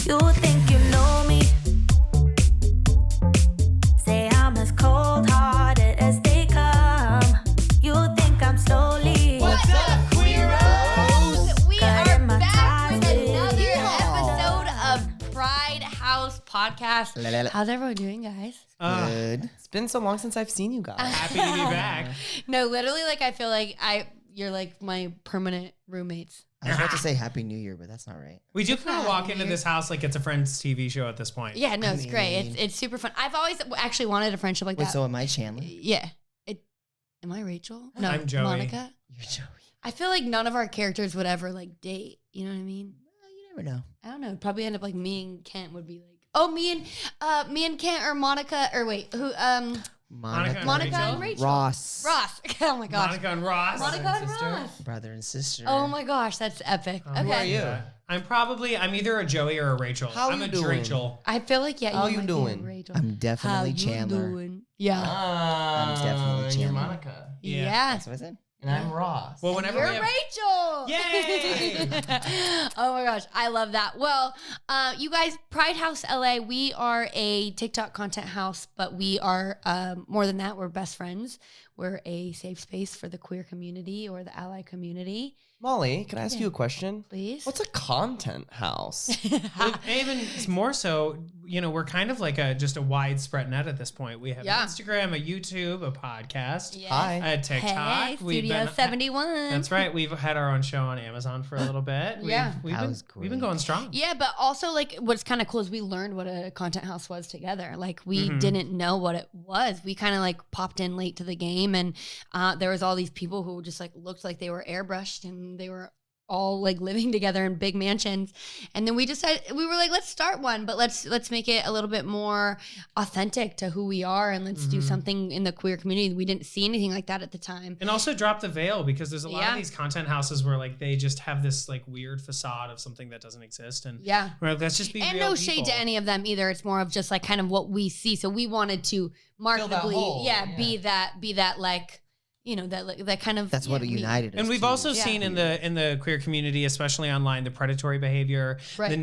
You think you know me? Say I'm as cold-hearted as they come. You think I'm slowly. What's up, queeros? We are Cutting my back with ties. another Yeah. episode of Pride House Podcast. How's everyone doing, guys? Good. It's been so long since I've seen you guys. Happy to be back. No, literally, like I feel like you're like my permanent roommates. I was about to say Happy New Year, but that's not right. We do kind of walk Happy into New this house like it's a Friends TV show at this point. Yeah, no, it's great. mean- It's super fun. I've always actually wanted a friendship like Wait, that. so am I Chandler? Yeah. Am I Rachel? No, I'm Joey. Monica. You're Joey. I feel like none of our characters would ever like date. You know what I mean? Well, you never know. I don't know. It'd probably end up like me and Kent would be like, oh, me and Kent or Monica or wait, who? Monica Monica Rachel? and Rachel. Ross. Ross. Oh my gosh. Monica and Ross. Monica and sister. Ross. Brother and sister. Oh my gosh, that's epic. Okay. Who are you? I'm either a Joey or a Rachel. How I'm you a doing? Rachel. I feel like How you might be doing? Rachel. I'm definitely How Chandler. You doing? Yeah. I'm definitely You're Chandler. Monica. Yeah. That's what I said. And I'm Ross. Well, whenever You're we have, Rachel. Yay! Oh my gosh, I love that. Well, you guys, Pride House LA, we are a TikTok content house, but we are more than that. We're best friends. We're a safe space for the queer community or the ally community. Molly, can I ask you a question? Please. What's a content house? Even more so, we're kind of like just a widespread net at this point. We have Yeah. an Instagram, a YouTube, a podcast, Yes. Hi. a TikTok. Hey, Studio 71. That's right. We've had our own show on Amazon for a little bit. Yeah. We've That been, was we've been great. going strong. Yeah, but also like what's kind of cool is we learned what a content house was together. Like we Mhm. didn't know what it was. We kind of like popped in late to the game, and there was all these people who just like looked like they were airbrushed, and they were all like living together in big mansions. And then we decided, we were like, let's start one, but let's make it a little bit more authentic to who we are, and let's do Mhm. something in the queer community. We didn't see anything like that at the time. And also drop the veil, because there's a lot Yeah. of these content houses where like they just have this like weird facade of something that doesn't exist. And Yeah. we're like, let's just be And real no people. shade to any of them either. It's more of just like kind of what we see. So we wanted to marketably, hole, yeah. be that like, that kind of. That's what united us. And we've too. also Yeah. seen in the queer community, especially online, the predatory behavior, Right. the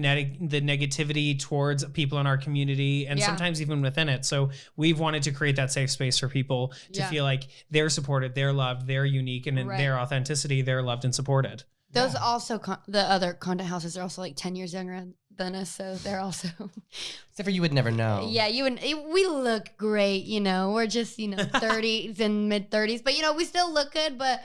negativity towards people in our community, and Yeah. sometimes even within it. So we've wanted to create that safe space for people to Yeah. feel like they're supported, they're loved, they're unique, and in Right. their authenticity, they're loved and supported. Those also, the other content houses are also like 10 years younger than us. So they're also. Except for you would never know. Yeah, we look great, We're just, 30s and mid 30s, but we still look good, but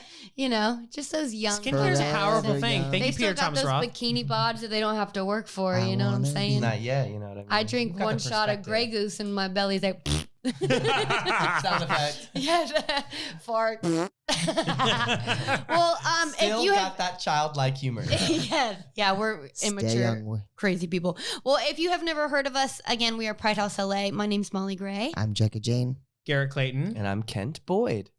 just those young. Skincare is a Further, powerful they're thing. young. Thank They you, still Peter got Thomas those Roth. bikini bods that they don't have to work for. I You know what I'm wanna saying? Not yet, you know what I mean? I drink You've got one the shot of perspective. Grey Goose and my belly's like. Sound effect. Yes, fart. Well, Still if you got have, that childlike humor. yes, yeah, we're Stay immature, young. crazy people. Well, if you have never heard of us, again, we are Pride House LA. My name's Molly Gray. I'm Jackie Jane. Garrett Clayton. And I'm Kent Boyd.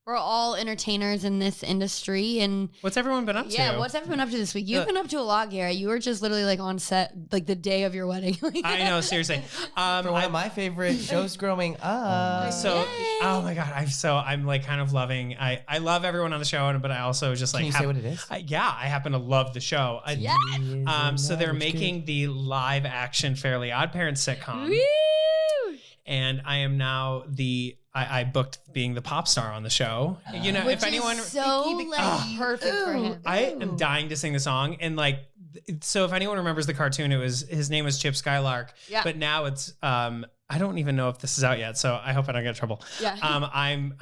We're all entertainers in this industry, and What's everyone been up to? yeah, what's everyone up to this week? You've been up to a lot, Gary. You were just literally like on set, like the day of your wedding. I know, seriously. For one of my favorite shows growing up. So, Yay. oh my God, I'm like kind of loving. I love everyone on the show, but I also just like Can you say what it is? I happen to love the show. So they're making the live action Fairly Odd Parents sitcom, Woo! and I am now I booked being the pop star on the show. Which if anyone, is so like perfect for him. I am dying to sing the song, and like, so if anyone remembers the cartoon, his name was Chip Skylark, Yeah. but now it's I don't even know if this is out yet, so I hope I don't get in trouble. Yeah. I'm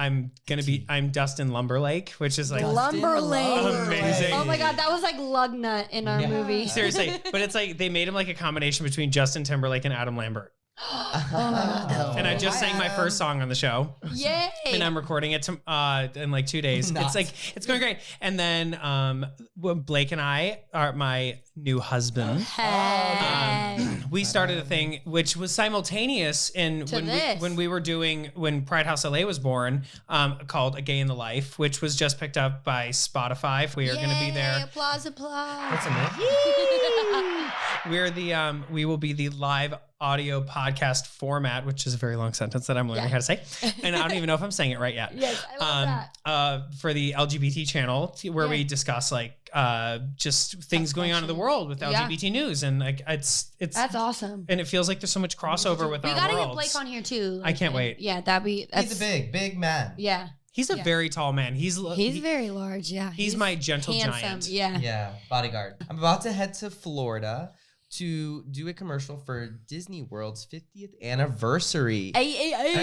Dustin Lumberlake, which is like Lumberlake. Amazing. Oh my God, that was like Lugnut in our movie. seriously, but it's like they made him like a combination between Justin Timberlake and Adam Lambert. Oh my God. And I just sang my first song on the show. Yay! And I'm recording it in like 2 days. Nuts. It's going great. And then Blake and I are my new husband. Hey. We started a thing which was simultaneous when Pride House LA was born, called A Gay in the Life, which was just picked up by Spotify. We are going to be there. Applause, applause. What's a myth? We will be the live audio podcast format, which is a very long sentence that I'm learning how to say. And I don't even know if I'm saying it right yet. Yes, I love that. For the LGBT channel where we discuss like just things going on in the world with LGBT news. And like it's that's awesome. And it feels like there's so much crossover with our worlds. We gotta get Blake on here too. I can't wait. Yeah, He's a big man. Yeah. He's a very tall man. He's very large. Yeah. He's my gentle handsome, giant. Yeah. Yeah, bodyguard. I'm about to head to Florida to do a commercial for Disney World's 50th anniversary. I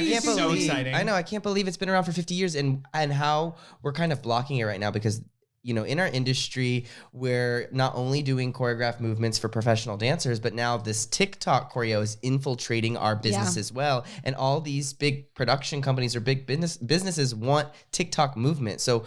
can't So believe, exciting. I know, I can't believe it's been around for 50 years and how we're kind of blocking it right now because in our industry, we're not only doing choreographed movements for professional dancers, but now this TikTok choreo is infiltrating our business as well. And all these big production companies or big businesses want TikTok movement. So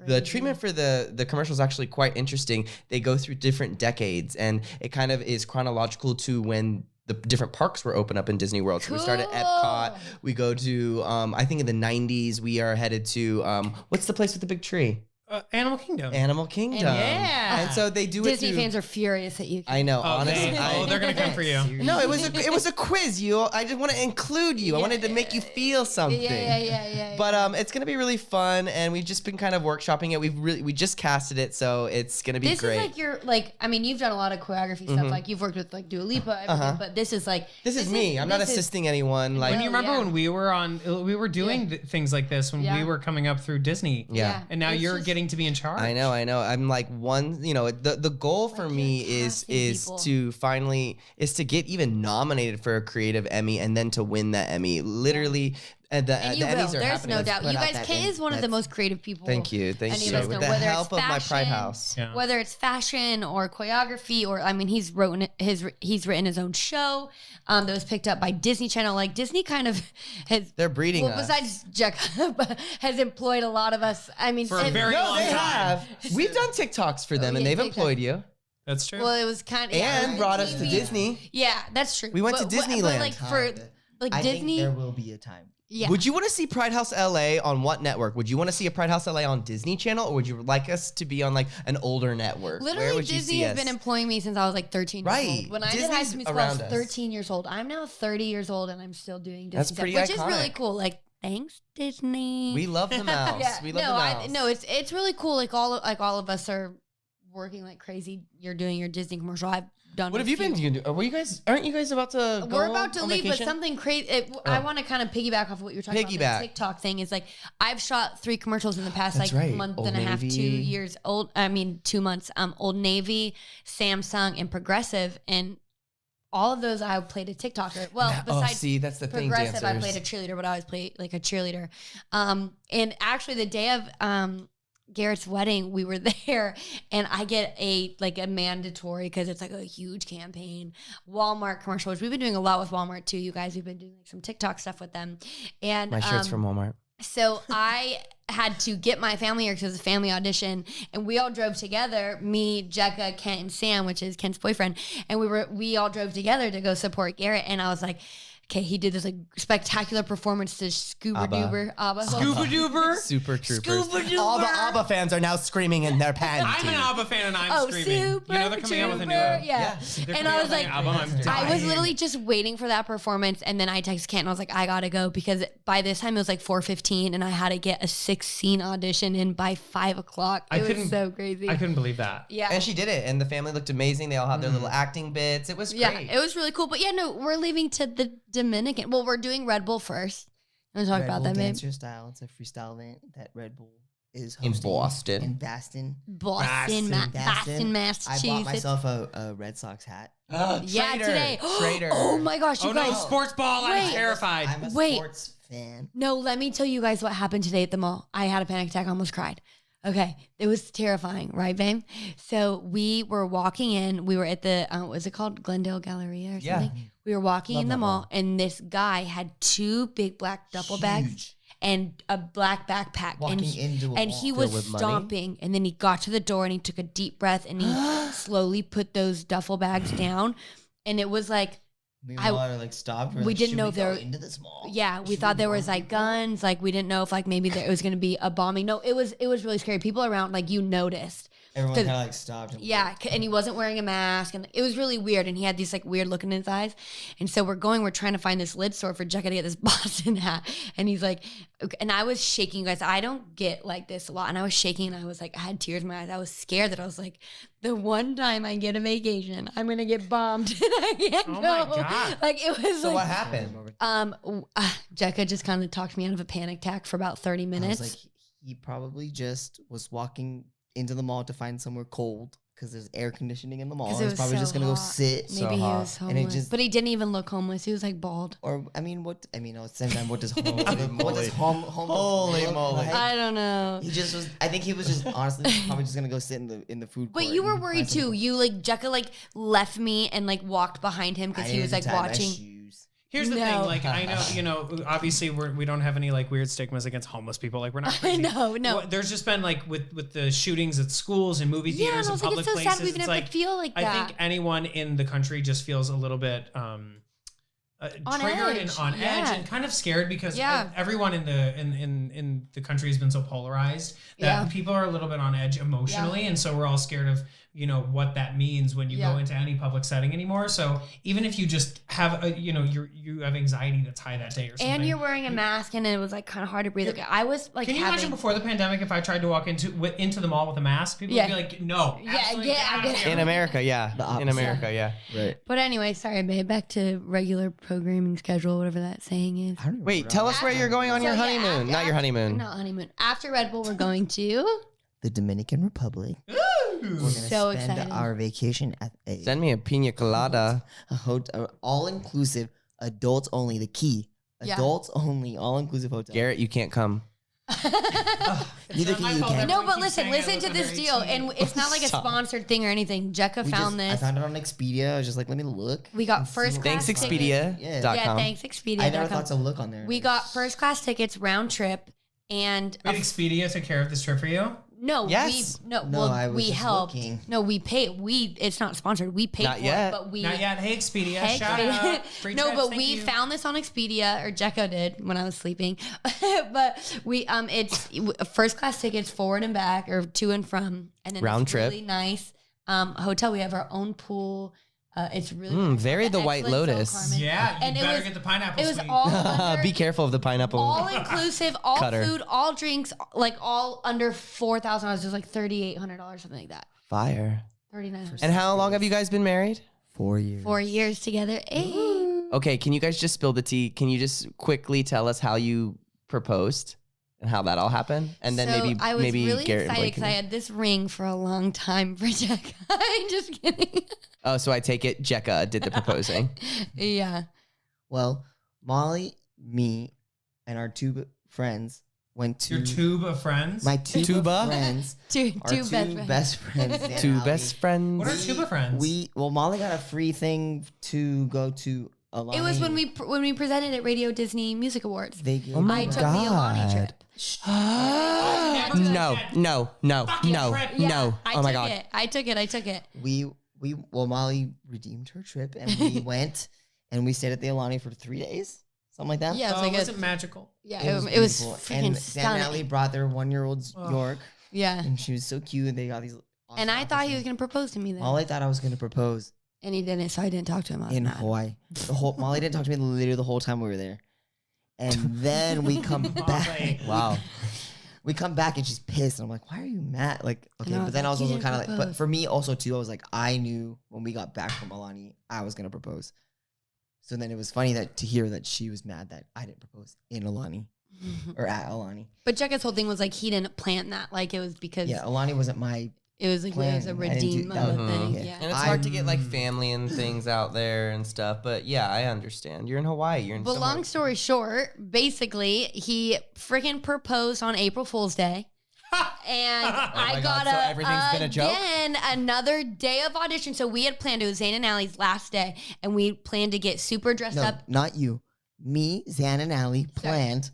the treatment for the commercial is actually quite interesting. They go through different decades, and it kind of is chronological to when the different parks were open up in Disney World. So we start at Epcot. We go to, I think in the 90s, we are headed to, what's the place with the big tree? Animal Kingdom. Animal Kingdom. Yeah. And so they do Disney it through, fans are furious at you. I know, honestly. They're gonna come for you. No, it was a quiz. I just want to include you. I wanted to make you feel something. Yeah. But it's gonna be really fun, and we've just been kind of workshopping it. We just casted it, so it's gonna be this great. is like you've done a lot of choreography stuff. Like you've worked with like Dua Lipa, everything, but this is like this is me. I'm not assisting anyone. Like When you remember when we were doing things like this when we were coming up through Disney. Yeah. And now It's you're just- getting to be in charge. I know. I'm like the goal for me is casting to get even nominated for a creative Emmy and then to win that Emmy. Literally, And the you will. Emmys are There's happening. no Let's doubt. put You out guys, that Kay in. is one of the most creative people. Thank you. Any of us With know, the whether help it's of my Pride fashion, House. Yeah. whether it's fashion or choreography, or he's written his own show that was picked up by Disney Channel. Like Disney kind of has. They're breeding us. Besides Jack, has employed a lot of us. For a very long They time. have. We've done TikToks for them, and yeah, they've TikTok. employed you That's true. Well, it was kind of and brought us to TV. Disney. Yeah, that's true. We went to But Disneyland. like for like I Disney. think there will be a time. Yeah. Would you want to see Pride House LA on what network? Would you want to see a Pride House LA on Disney Channel, or would you like us to be on like an older network? Where Literally, would you Disney see has us? been employing me since I was like 13 years Right. old. When I did High Disney's School Musical, I was around us. 13 years old. I'm now 30 years old, and I'm still doing Disney That's stuff, pretty which is really iconic. cool. Like, thanks, Disney. We love the mouse. Yeah, We love the mouse. it's really cool. Like all of us are working like crazy. You're doing your Disney commercial. I've done. What have you been doing? Aren't you guys about to go We're about to on leave, vacation? but something crazy. I want to kind of piggyback off of what you're talking about. Piggyback. The TikTok thing is like I've shot 3 commercials in the past That's like right. month Old and a half, Navy. 2 years old. 2 months. Old Navy, Samsung, and Progressive, and all of those I played a TikToker. Well, besides see, that's the thing, Progressive, I dancers. played a cheerleader, but I always play like a cheerleader. And actually, the day of Garrett's wedding, we were there, and I get a mandatory, because it's like a huge campaign, Walmart commercial, which we've been doing a lot with Walmart too, you guys. We've been doing like some TikTok stuff with them. And My shirt's from Walmart. so I had to get my family here because it was a family audition, and we all drove together, me, Jekka, Kent, and Sam, which is Kent's boyfriend, and we all drove together to go support Garrett. And I was like, okay, he did this like spectacular performance to Scuba ABBA. Duber. ABBA. Scuba Duber. Super Troopers. Scuba Duper. All the ABBA fans are now screaming in their pants. I'm an ABBA fan and I'm screaming. Super You know they're coming out with a new Trooper. Yeah. Yeah. They're And coming I out was with a like, new album. I'm I was dying. literally just waiting for that performance, and then I texted Kent and I was like, I gotta go, because by this time it was like 4:15, and I had to get a 6-scene audition in by 5 o'clock. It was so crazy. I couldn't believe that. Yeah. And she did it, and the family looked amazing. They all had their little acting bits. It was great. Yeah, it was really cool. But yeah, no, we're leaving to the Dominican. Well, we're doing Red Bull first. You want to talk Red about Bull that, babe? Dancer Style. It's a freestyle event that Red Bull is In hosting Boston. In Boston. Boston, Boston. I Massachusetts. bought myself a Red Sox hat. Yeah, Traitor. today. Traitor. Oh my gosh, you Oh guys. no, sports ball! I'm Wait. terrified. I'm a Wait. sports fan. No, let me tell you guys what happened today at the mall. I had a panic attack, almost cried. Okay, it was terrifying, right, babe? So we were walking in. We were at the, what was it called? Glendale Galleria or something? Yeah. We were walking Love in the that mall, mall. and this guy had 2 big black duffel bags Huge. and a black backpack. Walking and into a and mall. he was Filled with money? stomping, and then he got to the door and he took a deep breath and he slowly put those duffel bags down. And it was like, We I- all like stopped. We're we like, didn't should know we if there- go into this mall. yeah, we Should thought there warn was like people? guns. Like we didn't know if like maybe there was going to be a bombing. No, it was really scary. People around, like you noticed. Everyone 'Cause- kind of like stopped. And Yeah, and he wasn't wearing a mask, and it was really weird. And he had these like weird look in his eyes. And so we're trying to find this lid store for Jekka to get this Boston hat. And he's like, okay. And I was shaking, guys. I don't get like this a lot. And I was shaking, and I was like, I had tears in my eyes. I was scared that I was like, the one time I get a vacation, I'm gonna get bombed. And I can't Oh go. my God. Like it was So like, what happened? Jekka just kind of talked me out of a panic attack for about 30 I minutes. was like, he probably just was walking into the mall to find somewhere cold because there's air conditioning in the mall. 'Cause it He's was probably so just gonna go hot. sit. So Maybe he hot. was And it homeless, just- but he didn't even look homeless. He was like bald. Or I mean, at the same time, what does homeless? moly. Homeless Holy look moly. like? I don't know. He just was. I think he was just honestly probably just gonna go sit in the food. But court you were and worried find too. something. You like Jekka like left me and like walked behind him because I he was didn't like tie my watching. shoes. Here's the No. thing, like I know, obviously we don't have any like weird stigmas against homeless people. Like we're not crazy. No. Well, there's just been like with the shootings at schools and movie Yeah, and theaters I and was like, public it's so places. sad we've it's never like feel like I that. think anyone in the country just feels a little bit On triggered edge, and on yeah. edge and kind of scared because Yeah. everyone in the country has been so polarized that Yeah. people are a little bit on edge emotionally, and so we're all scared of what that means when you go Yeah. into any public setting anymore. So even if you just have you have anxiety that's high that day or something, And you're wearing a mask, and it was like kind of hard to breathe. Like, I was like, can you imagine before the pandemic if I tried to walk into the mall with a mask? People would be like, no, Yeah, absolutely yeah, get out of yeah. here. In America, yeah. The In opposite. America, yeah. Right. But anyway, sorry, babe. Back to regular programming schedule, whatever that saying is. I don't even Wait, know. tell us where you're going on your So, yeah, honeymoon. after- Not your honeymoon. Not honeymoon. After Red Bull, we're going to. The Dominican Republic. We're gonna So spend excited. our vacation at Send me a pina colada. a all inclusive, adults only. The key, Yeah. adults only, all inclusive hotel. Garrett, you can't come. Neither not can my you, fault Ken. No, everyone but keeps listen, saying I listen look to a this very deal. teen. And it's not like a Stop. sponsored thing or anything. Jekka found I this. found it on Expedia. I was just like, let me look. We got and see first what class Thanks, tickets. Expedia.com. Yeah, thanks, Expedia. I never thought to look on there. We got first class tickets, round trip, and Wait, Expedia took care of this trip for you? no, Yes. we no, No, well, I was we just helped. looking. No, we paid. It's not sponsored. We paid Not for yet. it, but we Not yet. Hey, Expedia. Hey, Shout Expedia. out. Free No, trips, but thank we you. found this on Expedia, or Jekka did when I was sleeping. But we it's first class tickets forward and back, or to and from, and then Round it's trip. really nice hotel. We have our own pool. It's really nice. very the White Excellent Phil Lotus. Carmen. Yeah, you And it better was- get the pineapple It was suite. all under, Be careful of the pineapple. all inclusive, all Cutter. food, all drinks, like all under $4,000. It was like $3,800, something like that. Fire. 39. And how long have you guys been married? 4 years. 4 years together. Hey. Okay, can you guys just spill the tea? Can you just quickly tell us how you proposed and how that all happened? And then So maybe I was really Garrett and excited Blake because I had this ring for a long time for Jack. I'm just kidding. Oh, so I take it Jekka did the proposing. Yeah. Well, Molly, me, and our two friends went to Your tube of friends? my two Tuba? friends. Two Our best friends. Dan Two and best Ali. friends. What are tuba friends? Molly got a free thing to go to Alani. It was when we presented at Radio Disney Music Awards. They gave Oh my I took God. the Alani trip. no, no, no, Fucking no, trip. no. I Oh my took God. it. I took it. Molly redeemed her trip and we went and we stayed at the Alani for 3 days, something like that. Yeah, it was Oh, like was a, it magical? yeah, It was it was beautiful. freaking And Sam and Ali stunning. brought their 1-year-old Oh. York, Yeah. and she was so cute. And they got these. Awesome And I thought he was outfits. gonna propose to me then. Molly thought I was gonna propose And he didn't, so I didn't talk to him. I was in mad. Hawaii. Molly didn't talk to me literally the whole time we were there. And then we come back. Molly. Wow. We come back and she's pissed. And I'm like, why are you mad? Like, okay. And I But was then I like, was "You also didn't kind of like, but propose." for me also too, I was like, I knew when we got back from Alani, I was going to propose. So then it was funny to hear that she was mad that I didn't propose in Alani or at Alani. But Jekka's whole thing was like he didn't plan that. Like it was because Yeah, Alani wasn't my, it was like it was a planning. I didn't do- redeem that of a was- thing. yeah. Yeah. And it's hard to get like family and things out there and stuff. But yeah, I understand. You're in Hawaii. You're in But somewhere- long story short, basically, he freaking proposed on April Fool's Day. And my I God, got so everything's been a joke? again another day of audition. So we had planned, it was Zayn and Allie's last day, and we planned to get super dressed no, up. not you. Me, Zan, and Ali planned.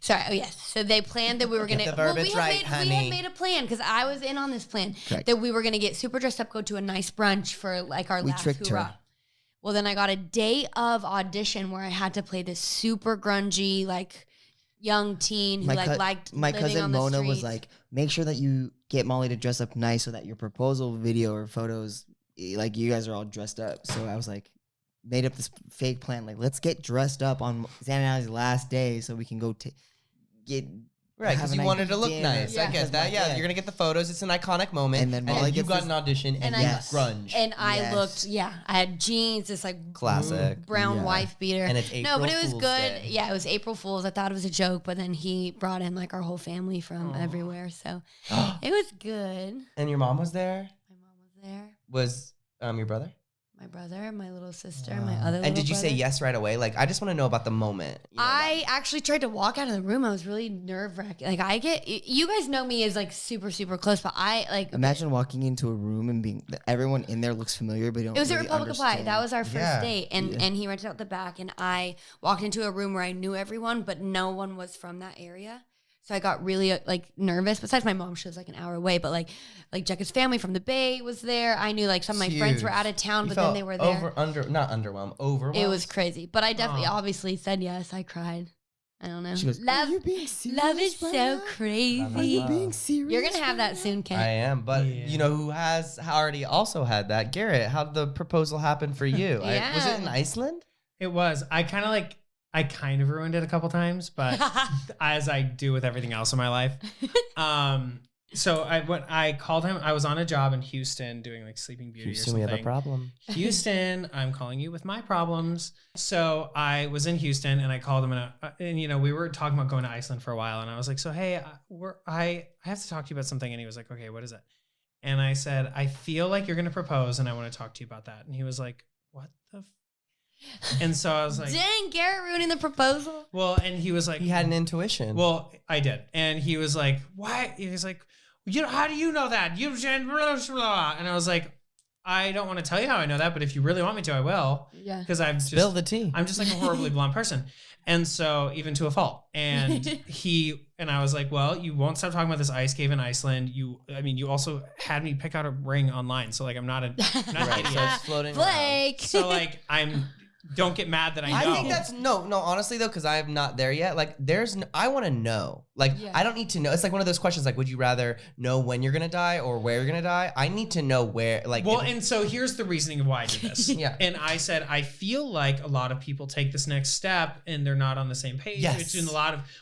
Sorry, oh yes. So they planned that we were gonna. the verbiage we right, had honey. made a plan because I was in on this plan Correct. that we were gonna get super dressed up, go to a nice brunch for like our We last tricked her. hoorah. Well, then I got a day of audition where I had to play this super grungy like young teen who My like cou- liked my living cousin on the Mona was streets. like, make sure that you get Molly to dress up nice so that your proposal video or photos, like you guys are all dressed up. So I was like, made up this fake plan. Like, let's get dressed up on Zan and Allie's last day so we can go get. Right, because you wanted to look dinner. nice. I get that. Yeah, you're gonna get the photos. It's an iconic moment. And then Molly you gets got this- an audition, and you grunge. And I looked, I had jeans, this like Classic. brown wife beater. And it's April but it was Fool's good. Day. Yeah, it was April Fool's. I thought it was a joke, but then he brought in like our whole family from everywhere, so it was good. And your mom was there. My mom was there. Was your brother? My brother, my little sister, my other. And did you brother. say yes right away? Like, I just want to know about the moment. I actually tried to walk out of the room. I was really nerve wracking. Like you guys know me as like super, super close, but I like. Imagine walking into a room and being everyone in there looks familiar, but you don't. It was really at Republic of Pie. understand. That was our first Yeah. date, and he rented out the back, and I walked into a room where I knew everyone, but no one was from that area. So I got really like nervous. Besides my mom, she was like an hour away, but like Jecka's family from the Bay was there. I knew like some of my friends were out of town, but then they were there. Not underwhelmed, overwhelmed. It was crazy, but I definitely obviously said yes. I cried. I don't know. She goes, Love, "Are you being serious love is right so now? crazy. Are you being serious? You're gonna have right that now?" soon, Ken. I am, but Yeah. you know who has already also had that? Garrett. How did the proposal happen for you? Yeah. Was it in Iceland? It was. I kind of ruined it a couple times, but as I do with everything else in my life. So I called him. I was on a job in Houston doing like Sleeping Beauty Houston, or we something. have a problem. Houston, I'm calling you with my problems. So I was in Houston and I called him and you know, we were talking about going to Iceland for a while. And I was like, so, hey, I have to talk to you about something. And he was like, okay, what is it? And I said, I feel like you're going to propose and I want to talk to you about that. And he was like, what the and so I was like, Dang, Garrett ruining the proposal. well, and he was like, He had an intuition. well, I did. And he was like, why? He was like, how do you know that? You and I was like, I don't want to tell you how I know that, but if you really want me to, I will. Yeah. Because I'm Spill the tea. I'm just like a horribly blunt person. And so even to a fault. And I was like, well, you won't stop talking about this ice cave in Iceland. You also had me pick out a ring online. So like, I'm not an Right, so idiot. it's floating around. Blake. So like, don't get mad that I know. I think that's no, honestly though, because I am not there yet. Like, I want to know. Like, Yeah. I don't need to know. It's like one of those questions. Like, would you rather know when you're gonna die or where you're gonna die? I need to know where. Like, well, and so here's the reasoning of why I did this. Yeah. And I said, I feel like a lot of people take this next step and they're not on the same page. Yes. Which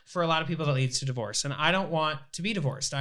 for a lot of people that leads to divorce. And I don't want to be divorced.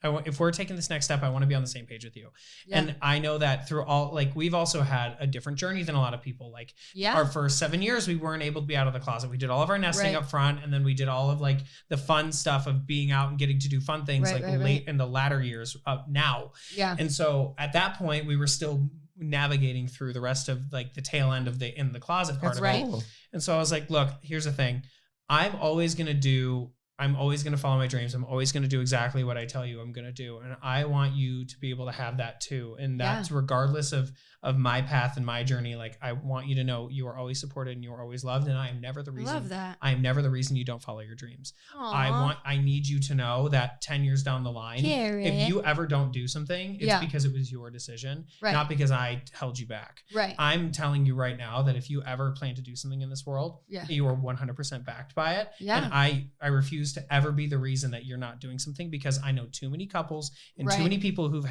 If we're taking this next step, I want to be on the same page with you. Yeah. And I know that through all, like, we've also had a different journey than a lot of people. Like, Yeah. our first 7 years, we weren't able to be out of the closet. We did all of our nesting Right. up front, and then we did all of like the fun stuff of being out and getting to do fun things Right, like right, late right. in the latter years now. Yeah. And so at that point, we were still navigating through the rest of like the tail end of the in the closet part That's of right. it. And so I was like, look, here's the thing. I'm always going to follow my dreams. I'm always going to do exactly what I tell you I'm going to do. And I want you to be able to have that too. And that's regardless of my path and my journey. Like, I want you to know you are always supported and you are always loved. And I am never the reason. Love that. I am never the reason you don't follow your dreams. Aw. I need you to know that 10 years down the line, Garrett. if you ever don't do something, it's Yeah. because it was your decision, Right. not because I held you back. Right. I'm telling you right now that if you ever plan to do something in this world, Yeah. you are 100% backed by it. Yeah. And I refuse to ever be the reason that you're not doing something, because I know too many couples and Right. too many people who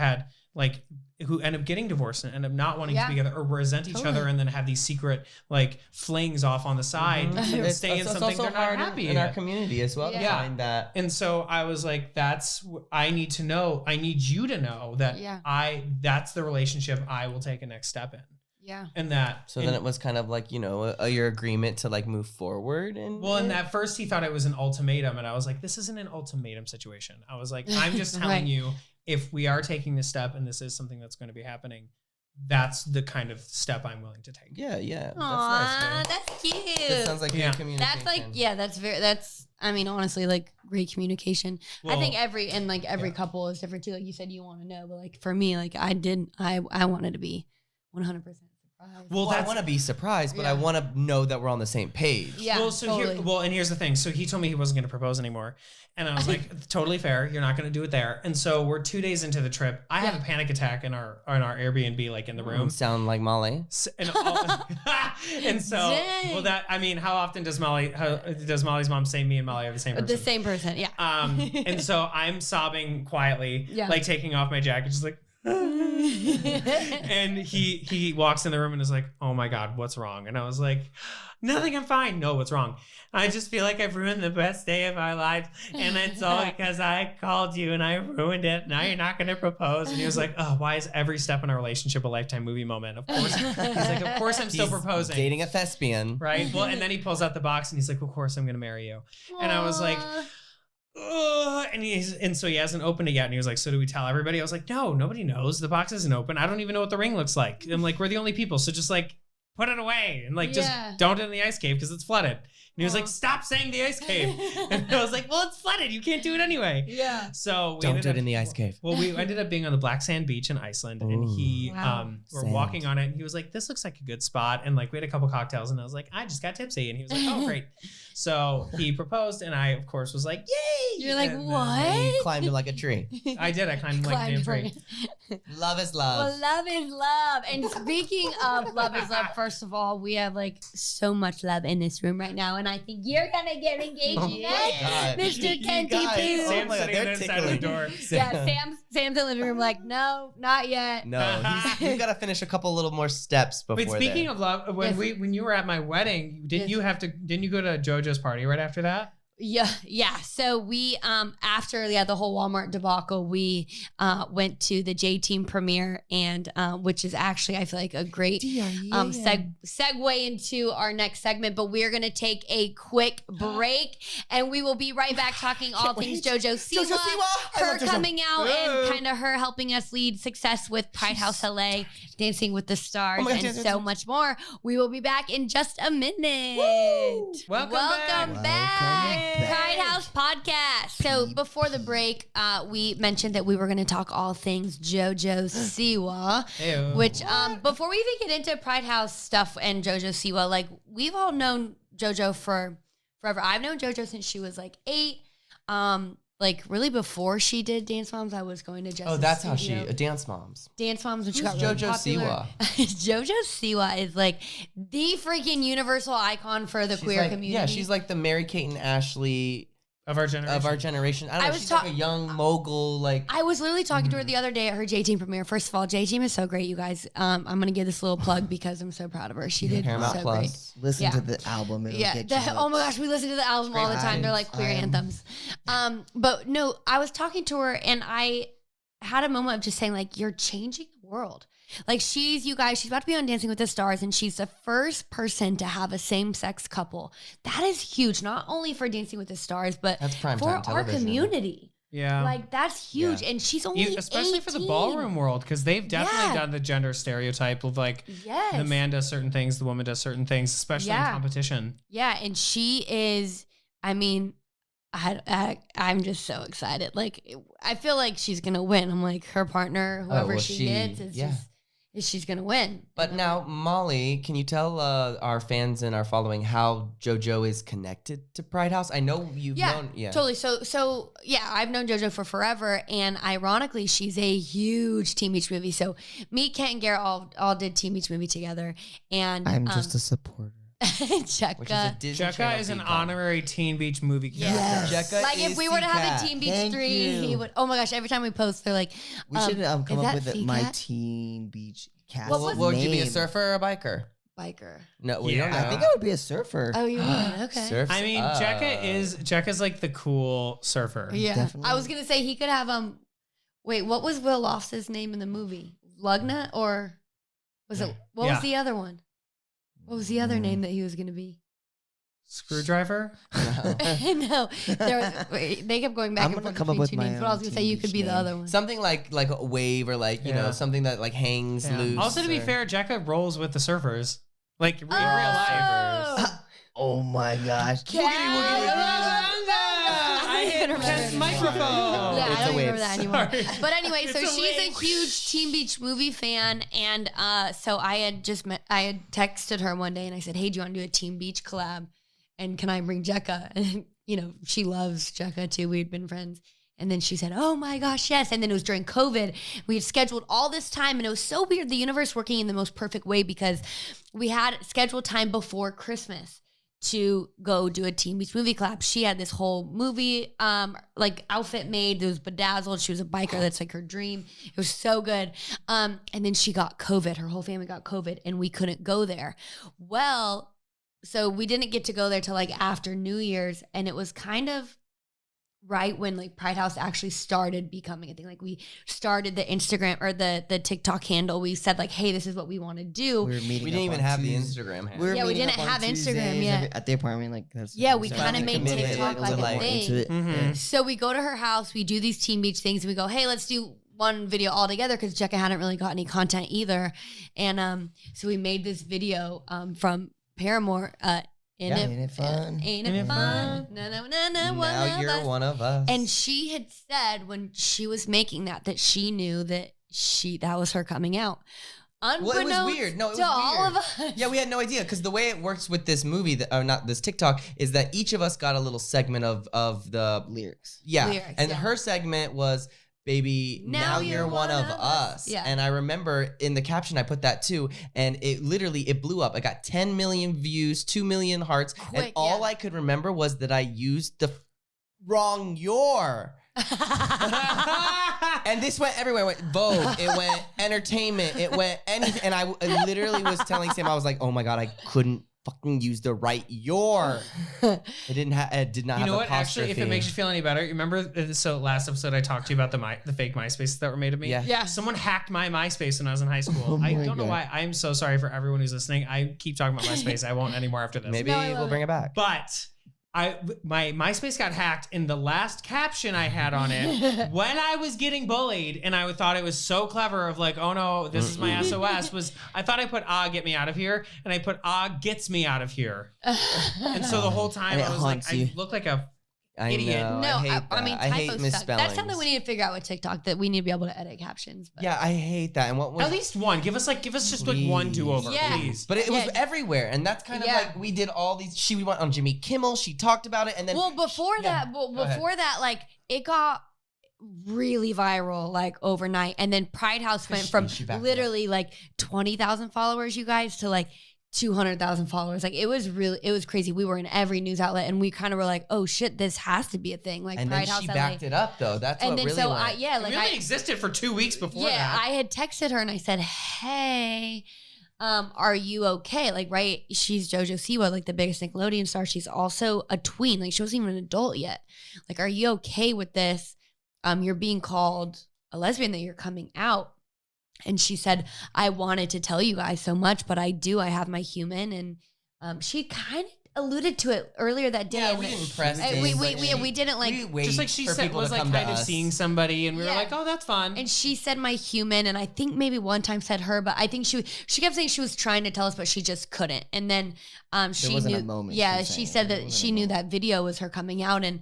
end up getting divorced and end up not wanting to Yeah. be together or resent each other, and then have these secret like flings off on the side Mm-hmm. and It's stay in also something they're not hard happy in our in. community as well to Yeah. find that. And so I was like, I need to know, I need you to know that Yeah. that's the relationship I will take a next step in. Yeah. And that. So then it was kind of like, your agreement to like move forward. And Well, and at first he thought it was an ultimatum, and I was like, this isn't an ultimatum situation. I was like, I'm just telling Right. you, if we are taking this step and this is something that's going to be happening, that's the kind of step I'm willing to take. Yeah. That's Aw, nice. Man. that's cute. That sounds like Yeah. good communication. That's like, yeah, that's I mean, honestly, like great communication. I think Well, every couple is different too. Like you said, you want to know, but like for me, like I wanted to be 100% surprised. Well, I want to be surprised, but I want to know that we're on the same page. Yeah. Well, so totally. and here's the thing. So he told me he wasn't going to propose anymore. And I was like, totally fair. You're not going to do it there. And so we're 2 days into the trip. I have a panic attack in our Airbnb, like in the room. Sound like Molly. And so, Dang. well, that, I mean, how often does Molly's mom say me and Molly are the same person? The same person, yeah. And so I'm sobbing quietly, like taking off my jacket, just like, and he walks in the room and is like, oh my God, what's wrong? And I was like, nothing, I'm fine. No, what's wrong? I just feel like I've ruined the best day of our lives. And it's all because I called you and I ruined it. Now you're not going to propose. And he was like, oh, why is every step in our relationship a Lifetime movie moment? Of course. He's like, of course I'm still proposing. Dating a thespian. Right. Well, and then he pulls out the box and he's like, of course I'm going to marry you. And I was like, ugh. And so he hasn't opened it yet. And he was like, so do we tell everybody? I was like, no, nobody knows. The box isn't open. I don't even know what the ring looks like. I'm like, we're the only people. So just like put it away and like just don't do it in the ice cave because it's flooded. And he was like, stop saying the ice cave. And I was like, well, it's flooded. You can't do it anyway. Yeah. So Don't do it in the ice cave. Well, we ended up being on the black sand beach in Iceland, and he we're walking on it, and he was like, this looks like a good spot. And like we had a couple cocktails, and I was like, I just got tipsy. And he was like, oh, great. So he proposed, and I, of course, was like, yay. You're like, And what? You climbed him like a tree. I did. I climbed like a damn tree. Love is love. Well, love is love. And speaking of love is love, first of all, we have like so much love in this room right now. And I think you're going to get engaged next, God. Mr. You Kenty guys, Poo. Sam's my God, sitting they're there inside the tickling. door. Yeah, Sam's in the living room like, no, not yet. No, we got to finish a couple little more steps before Wait, speaking then. of love, when you were at my wedding, didn't you go to JoJo's party right after that? Yeah. So we after the whole Walmart debacle, we went to the J Team premiere, and which is actually I feel like a great segue into our next segment. But we're gonna take a quick break, and we will be right back talking all things JoJo Siwa, her coming out and kind of her helping us lead success with Pride House LA, Dancing with the Stars, and so much more. We will be back in just a minute. Woo! Welcome back. Pride House Podcast. So before the break, we mentioned that we were going to talk all things JoJo Siwa, Ew. which before we even get into Pride House stuff and JoJo Siwa, like we've all known JoJo for forever. I've known JoJo since she was like 8. Like really before she did Dance Moms, I was going to Justice. Oh, that's how she Studio. Dance Moms. Dance Moms when she Who's got really JoJo popular. JoJo Siwa is like the freaking universal icon for the queer community. Yeah, she's like the Mary Kate and Ashley Of our generation. I don't know. She's like a young mogul. Like I was literally talking to her the other day at her J Team premiere. First of all, J Team is so great, you guys. I'm gonna give this little plug because I'm so proud of her. She did Paramount so Plus. Listen Yeah. to the album. It'll get you oh my gosh, we listen to the album all the time. They're like queer anthems. But no, I was talking to her and I had a moment of just saying like, you're changing the world. Like she's about to be on Dancing with the Stars, and she's the first person to have a same-sex couple. That is huge, not only for Dancing with the Stars, but That's primetime for our television. community. Yeah. Like that's huge, and she's only especially for the 18. ballroom world, because they've definitely Yeah. done the gender stereotype of like Yes. the man does certain things, the woman does certain things, especially in competition. Yeah, and she is. I mean, I'm just so excited. Like I feel like she's gonna win. I'm like her partner, whoever she gets, she's gonna win. But now, Molly, can you tell our fans and our following how JoJo is connected to Pride House? I know you've known. Yeah, Totally. So yeah, I've known JoJo for forever, and ironically, she's a huge Teen Beach Movie. So me, Kent, and Garrett all did Teen Beach Movie together, and I'm just a supporter. Jekka. Which is a Disney Jekka Channel is an theme. honorary Teen Beach movie character. Yes. Jekka Like if is we were to have a Cat. Teen Beach Thank 3, you. he would. Oh my gosh! Every time we post, they're like, We should come is up that with Sea my Cat? Teen Beach cast. What Would you be a name. surfer or a biker? biker. No, we don't know. I think I would be a surfer. Oh, you would? Okay. Surfs I mean, up. Jekka's like the cool surfer. Yeah. Definitely. I was gonna say he could have Wait, what was Will Loftus' name in the movie? Lugna or was it? What was the other one? What was the other name that he was gonna be? Screwdriver? No, they kept going back I'm and gonna forth come up between with two my names. But I was own gonna say you could be Teen the Beach other name. one. Something like a wave or like, you know, something that like hangs loose. Also, to be or- fair, Jekka rolls with the surfers. Like in real life. Oh. Oh my gosh. I even remember. That's microphone. Yeah, It's I a don't wave. remember that anymore. Sorry. But anyway, so It's a she's wave. a huge Teen Beach movie fan, and so I had texted her one day and I said, "Hey, do you want to do a Teen Beach collab? And can I bring Jekka?" And she loves Jekka too. We'd been friends. And then she said, "Oh my gosh, yes." And then it was during COVID. We had scheduled all this time, and it was so weird. The universe working in the most perfect way, because we had scheduled time before Christmas to go do a Teen Beach movie collab. She had this whole movie outfit made. It was bedazzled. She was a biker. That's like her dream. It was so good. And then she got COVID. Her whole family got COVID, and we couldn't go there. Well, so we didn't get to go there till like after New Year's, and it was kind of right when like Pride House actually started becoming a thing. Like we started the Instagram or the TikTok handle. We said like, "Hey, this is what we want to do." We were meeting. We didn't up even on have the Tuesdays. Instagram handle. We were Yeah, we meeting didn't up on have Instagram Tuesdays yet. at the apartment. Like that's Yeah, we so kinda we made committed, TikTok like a into thing. it. Mhm. So we go to her house. We do these Teen Beach things, and we go, "Hey, let's do one video all together," because Jekka hadn't really got any content either. And so we made this video from Paramore. Ain't it fun? Ain't it fun? No, no, no, no. Now you're one of us. And she had said when she was making that she knew that that was her coming out. Well, it was Unbeknownst weird. No, it was to all weird. of us. Yeah, we had no idea, because the way it works with this movie, not this TikTok, is that each of us got a little segment of the lyrics. yeah, Lyrics, and yeah. her segment was, "Baby, now you're one of us." Yeah. And I remember in the caption I put that too, and it blew up. I got 10 million views, 2 million hearts, and Quick, all yeah. I could remember was that I used the wrong "your." And this went everywhere. It went Vogue. It went entertainment. It went anything. And I literally was telling Sam, I was like, "Oh my God, I couldn't fucking use the right "your." It did not You have know what? Actually, if it apostrophe. makes you feel any better, you remember so last episode I talked to you about the fake MySpace that were made of me. Yeah. Yeah. Someone hacked my MySpace when I was in high school. Oh I my don't know God. why. I'm so sorry for everyone who's listening. I keep talking about MySpace. I won't anymore after this. Maybe No, I love we'll bring it. it back. But my MySpace got hacked, and the last caption I had on it when I was getting bullied, and I thought it was so clever of like, "Oh no, this is my SOS," was I thought I put get me out of here, and I put gets me out of here. And so the whole time And it I was like, haunts I you. look like a I Idiot. know. No, I hate that. I mean, I hate typos suck. misspellings. That's something we need to figure out with TikTok, that we need to be able to edit captions. But. Yeah, I hate that. And what was at least one. Give us just like one Please. do over, Yeah. please. But it was Yeah. everywhere, and that's kind of Yeah. like we did all these. She went on Jimmy Kimmel. She talked about it, and then Well, before Yeah, that, go ahead. like it got really viral like overnight, and then Pride House went from she backed it up. literally like 20,000 followers, you guys, to like 200,000 followers. Like it was crazy. We were in every news outlet, and we kind of were like, "Oh shit, this has to be a thing." Like and Pride then House she LA. backed it up though. That's And what then really so went. it It really existed for 2 weeks before yeah, that. I had texted her and I said, "Hey, are you okay?" Like, right? She's JoJo Siwa, like the biggest Nickelodeon star. She's also a tween. Like, she wasn't even an adult yet. Like, are you okay with this? You're being called a lesbian, that you're coming out. And she said, "I wanted to tell you guys so much, but I have my human." And she kind of alluded to it earlier that day. Yeah, and we didn't press and things. we didn't like. We wait Just like she for said, people was to like come kind to of us. seeing somebody, and we were Yeah. like, "Oh, that's fun." And she said my human, and I think maybe one time said her, but I think she kept saying she was trying to tell us, but she just couldn't. And then she wasn't knew. a moment, Yeah, she's she saying. said There that wasn't she a knew moment. that video was her coming out, and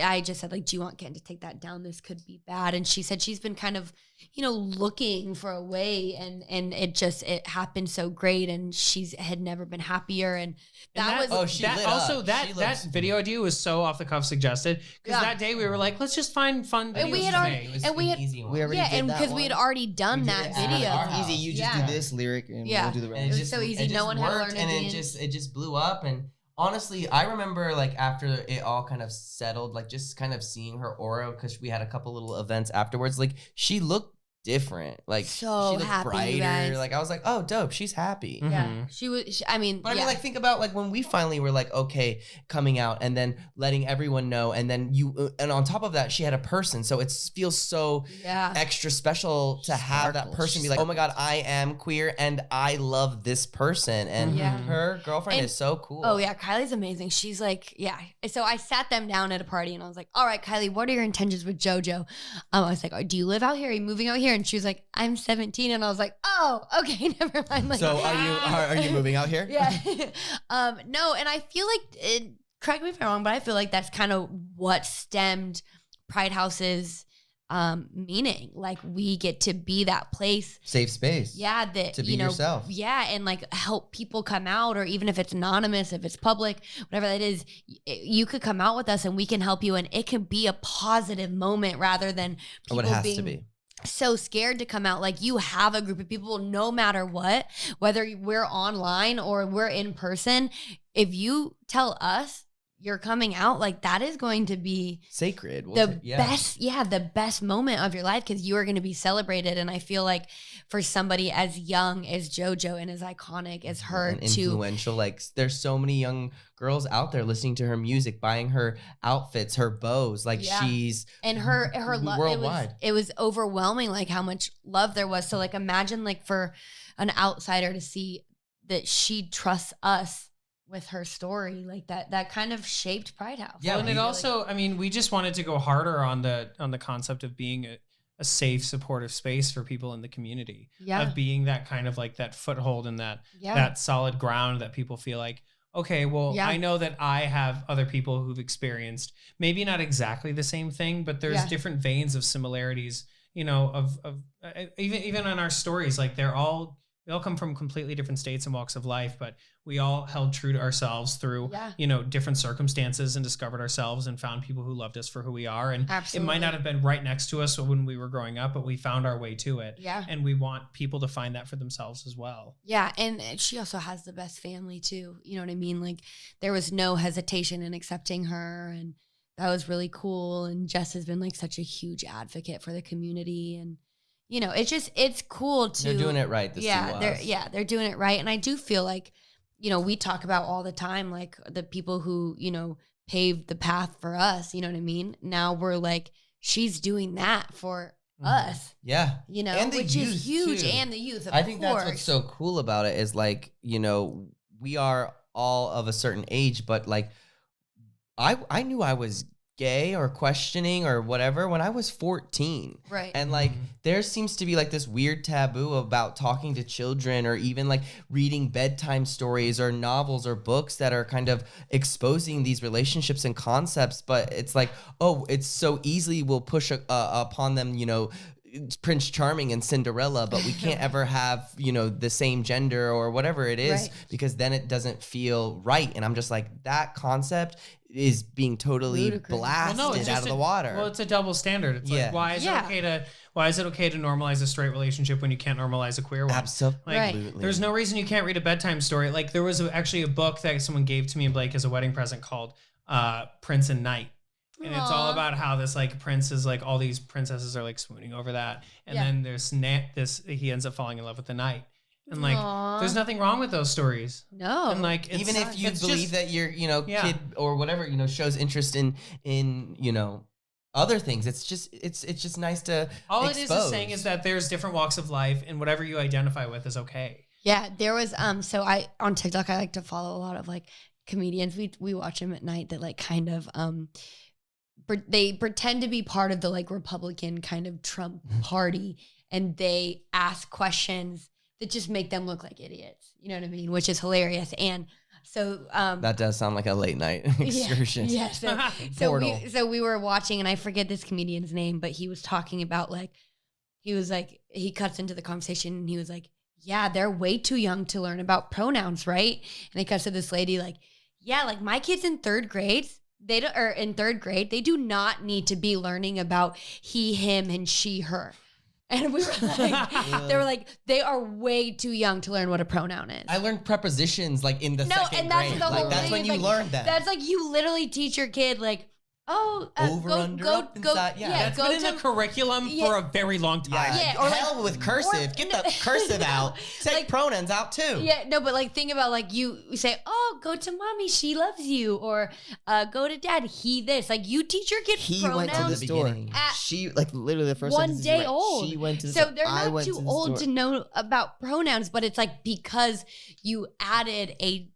I just said like, "Do you want Ken to take that down? This could be bad." And she said she's been kind of, looking for a way, and it happened so great, and had never been happier, and that was. Oh, she lit also up. that She that looks- video idea was so off the cuff suggested, because Yeah. that day we were like, let's just find fun videos And we had to already- make. It was and we an had- easy one. We already Yeah, did and that because we had one. already done We did that it at video. our It's house. easy. You just Yeah. do this lyric, and Yeah. we'll do the And rest. It was so easy. No one had to worked, learn and it. it just blew up. And honestly, I remember like after it all kind of settled, like just kind of seeing her aura, because we had a couple little events afterwards. Like she looked different. Like So she looked happy, you brighter. guys. Like I was like, oh, dope. She's happy. Mhm. Yeah, she was. I mean, But I yeah. mean, like, think about like when we finally were like, okay, coming out, and then letting everyone know, and then and on top of that, she had a person, so it feels so yeah. extra special to have that Sparkles. person be like, oh my god, I am queer and I love this person, and Yeah. her girlfriend And- is so cool. Oh yeah, Kylie's amazing. She's like, yeah. So I sat them down at a party and I was like, "All right, Kylie, what are your intentions with JoJo?" I was like, "Do you live out here? Are you moving out here?" And she was like, "I'm 17." And I was like, "Oh, okay, never mind." Like, So are you moving out here? Yeah. No, and I feel like correct me if I'm wrong, but I feel like that's kind of what stemmed Pride House's meaning. Like we get to be that place, Safe space. yeah, that To be yourself. yeah, and like help people come out, or even if it's anonymous, if it's public, whatever that is, you could come out with us and we can help you, and it can be a positive moment rather than people What it has being to be. so scared to come out. Like you have a group of people, no matter what, whether we're online or we're in person, if you tell us you're coming out, like that is going to be Sacred. the best moment of your life, because you are going to be celebrated. And I feel like for somebody as young as JoJo and as iconic as her, And influential. Like there's so many young girls out there listening to her music, buying her outfits, her bows. Like Yeah. she's and her love, worldwide. it was overwhelming, like how much love there was. So like imagine like for an outsider to see that she trusts us with her story, like that kind of shaped Pride House. Yeah, Well, and it also, I mean, we just wanted to go harder on the concept of being a safe, supportive space for people in the community. Yeah. Of being that kind of like that foothold and that Yeah. that solid ground that people feel like, okay, well, Yeah. I know that I have other people who've experienced maybe not exactly the same thing, but there's Yeah. different veins of similarities, you know, of even on our stories, like we all come from completely different states and walks of life, but we all held true to ourselves through, Yeah. you know, different circumstances and discovered ourselves and found people who loved us for who we are. And Absolutely. it might not have been right next to us when we were growing up, but we found our way to it. Yeah. And we want people to find that for themselves as well. Yeah, and she also has the best family too. You know what I mean? Like there was no hesitation in accepting her, and that was really cool. And Jess has been like such a huge advocate for the community, and you know, it's cool to They're doing it right. The yeah, Siwas. they're doing it right. And I do feel like, you know, we talk about all the time, like the people who, you know, paved the path for us, you know what I mean? Now we're like, she's doing that for us, Yeah. you know, And the which is youth, huge. too. And the youth, of I think course. that's what's so cool about it is like, you know, we are all of a certain age, but like I knew I was gay or questioning or whatever when I was 14. Right. And like Mhm. there seems to be like this weird taboo about talking to children or even like reading bedtime stories or novels or books that are kind of exposing these relationships and concepts, but it's like, oh, it's so easily we'll push upon them, you know, Prince Charming and Cinderella, but we can't ever have, you know, the same gender or whatever it is, Right. because then it doesn't feel right. And I'm just like, that concept is being totally Ludicrous. blasted it's out of the water. Well, it's a double standard. It's Yeah. like, why is Yeah. it okay to normalize a straight relationship when you can't normalize a queer one? Absolutely. Right. There's no reason you can't read a bedtime story. Like there was actually a book that someone gave to me and Blake as a wedding present called Prince and Knight. And it's all Aw. about how this like prince is like all these princesses are like swooning over that. And Yeah. then there's he ends up falling in love with the knight. And like Aw. there's nothing wrong with those stories. No. And like Even if you it's believe just- that your, you know, Yeah. kid or whatever, you know, shows interest in, you know, other things. It's just nice to all it is expose. saying is that there's different walks of life and whatever you identify with is okay. Yeah, there was so I on TikTok I like to follow a lot of like comedians. We watch them at night that like kind of they pretend to be part of the like Republican kind of Trump party, and they ask questions that just make them look like idiots. You know what I mean? Which is hilarious. And so That does sound like a late night excursion. Yeah. So we were watching, and I forget this comedian's name, but he was talking about like he cuts into the conversation and he was like, yeah, they're way too young to learn about pronouns, right? And he cuts to this lady like, yeah, like my kids in third grade, they do not need to be learning about he, him, and she, her. And we were like, they were like, they are way too young to learn what a pronoun is. I learned prepositions like in the No, second and that's grade. the whole Like that's thing when is, you like, learn them. That's like you literally teach your kid like, oh, Over, under, up, inside, yeah. That's go been in to the curriculum Yeah. for a very long time. Yeah, or hell like- with cursive. Get the cursive out. Take like- pronouns out too. Yeah, no, but like think about like you say, oh, go to mommy, she loves you, or go to dad, he this. Like you teach your kid He pronouns. went to the the store. beginning. At She like literally the first one sentence is day right. old. She went to the so store. they're I not went too to the old store. to know about pronouns, but it's like because you added a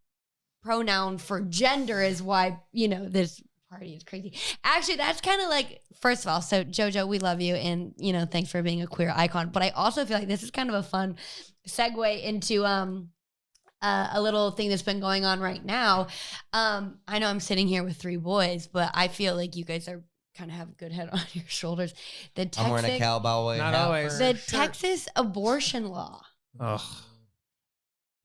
pronoun for gender is why, you know, this party is crazy. Actually, that's kind of like, first of all, so JoJo, we love you, and you know, thanks for being a queer icon. But I also feel like this is kind of a fun segue into a little thing that's been going on right now. I know I'm sitting here with 3 boys, but I feel like you guys are kind of have a good head on your shoulders. The I'm wearing a cowboy Not hat always. for the sure. Texas abortion law. Ugh.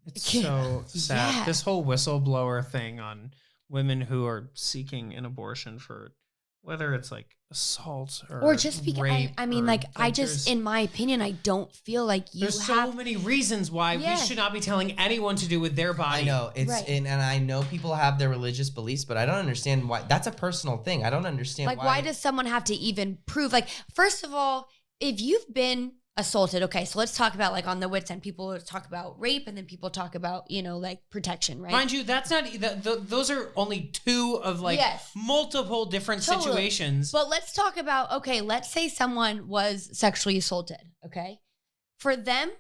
It's so sad. Yeah. This whole whistleblower thing on women who are seeking an abortion for whether it's like assault Or just because rape I mean, or, like I just, there's- in my opinion, I don't feel like you there's have. so many reasons why Yeah. we should not be telling anyone to do with their body. I know it's Right. and I know people have their religious beliefs, but I don't understand why. That's a personal thing. I don't understand Like, why does someone have to even prove? Like, first of all, if you've been assaulted, okay, so let's talk about like on the wits end, people talk about rape, and then people talk about like protection, right? Mind you, that's not. Those are only 2 of like Yes. multiple different Totally. situations. But let's talk about, okay, let's say someone was sexually assaulted, okay? For them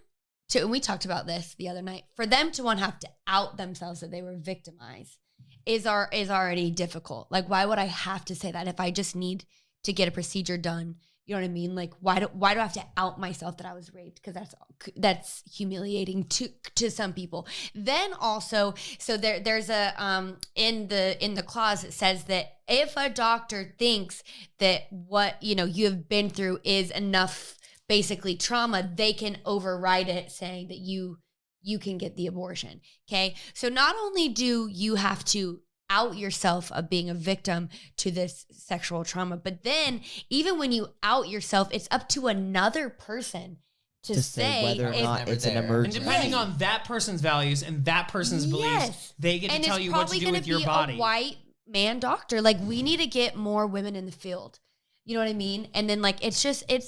to, and we talked about this the other night, for them to have to out themselves that they were victimized is already difficult. Like, why would I have to say that if I just need to get a procedure done? You know what I mean? Like, why do I have to out myself that I was raped? Because that's humiliating to some people. Then also, so there's a in the clause it says that if a doctor thinks that what you have been through is enough, basically trauma, they can override it, saying that you can get the abortion. Okay, so not only do you have to out yourself of being a victim to this sexual trauma, but then even when you out yourself, it's up to another person to say whether or if- not it's an there. and emergency. depending on that person's values and that person's beliefs, Yes. they get to and tell it's you what to probably do going with to your be body. a white man doctor. Like, we need to get more women in the field. You know what I mean? And then like it's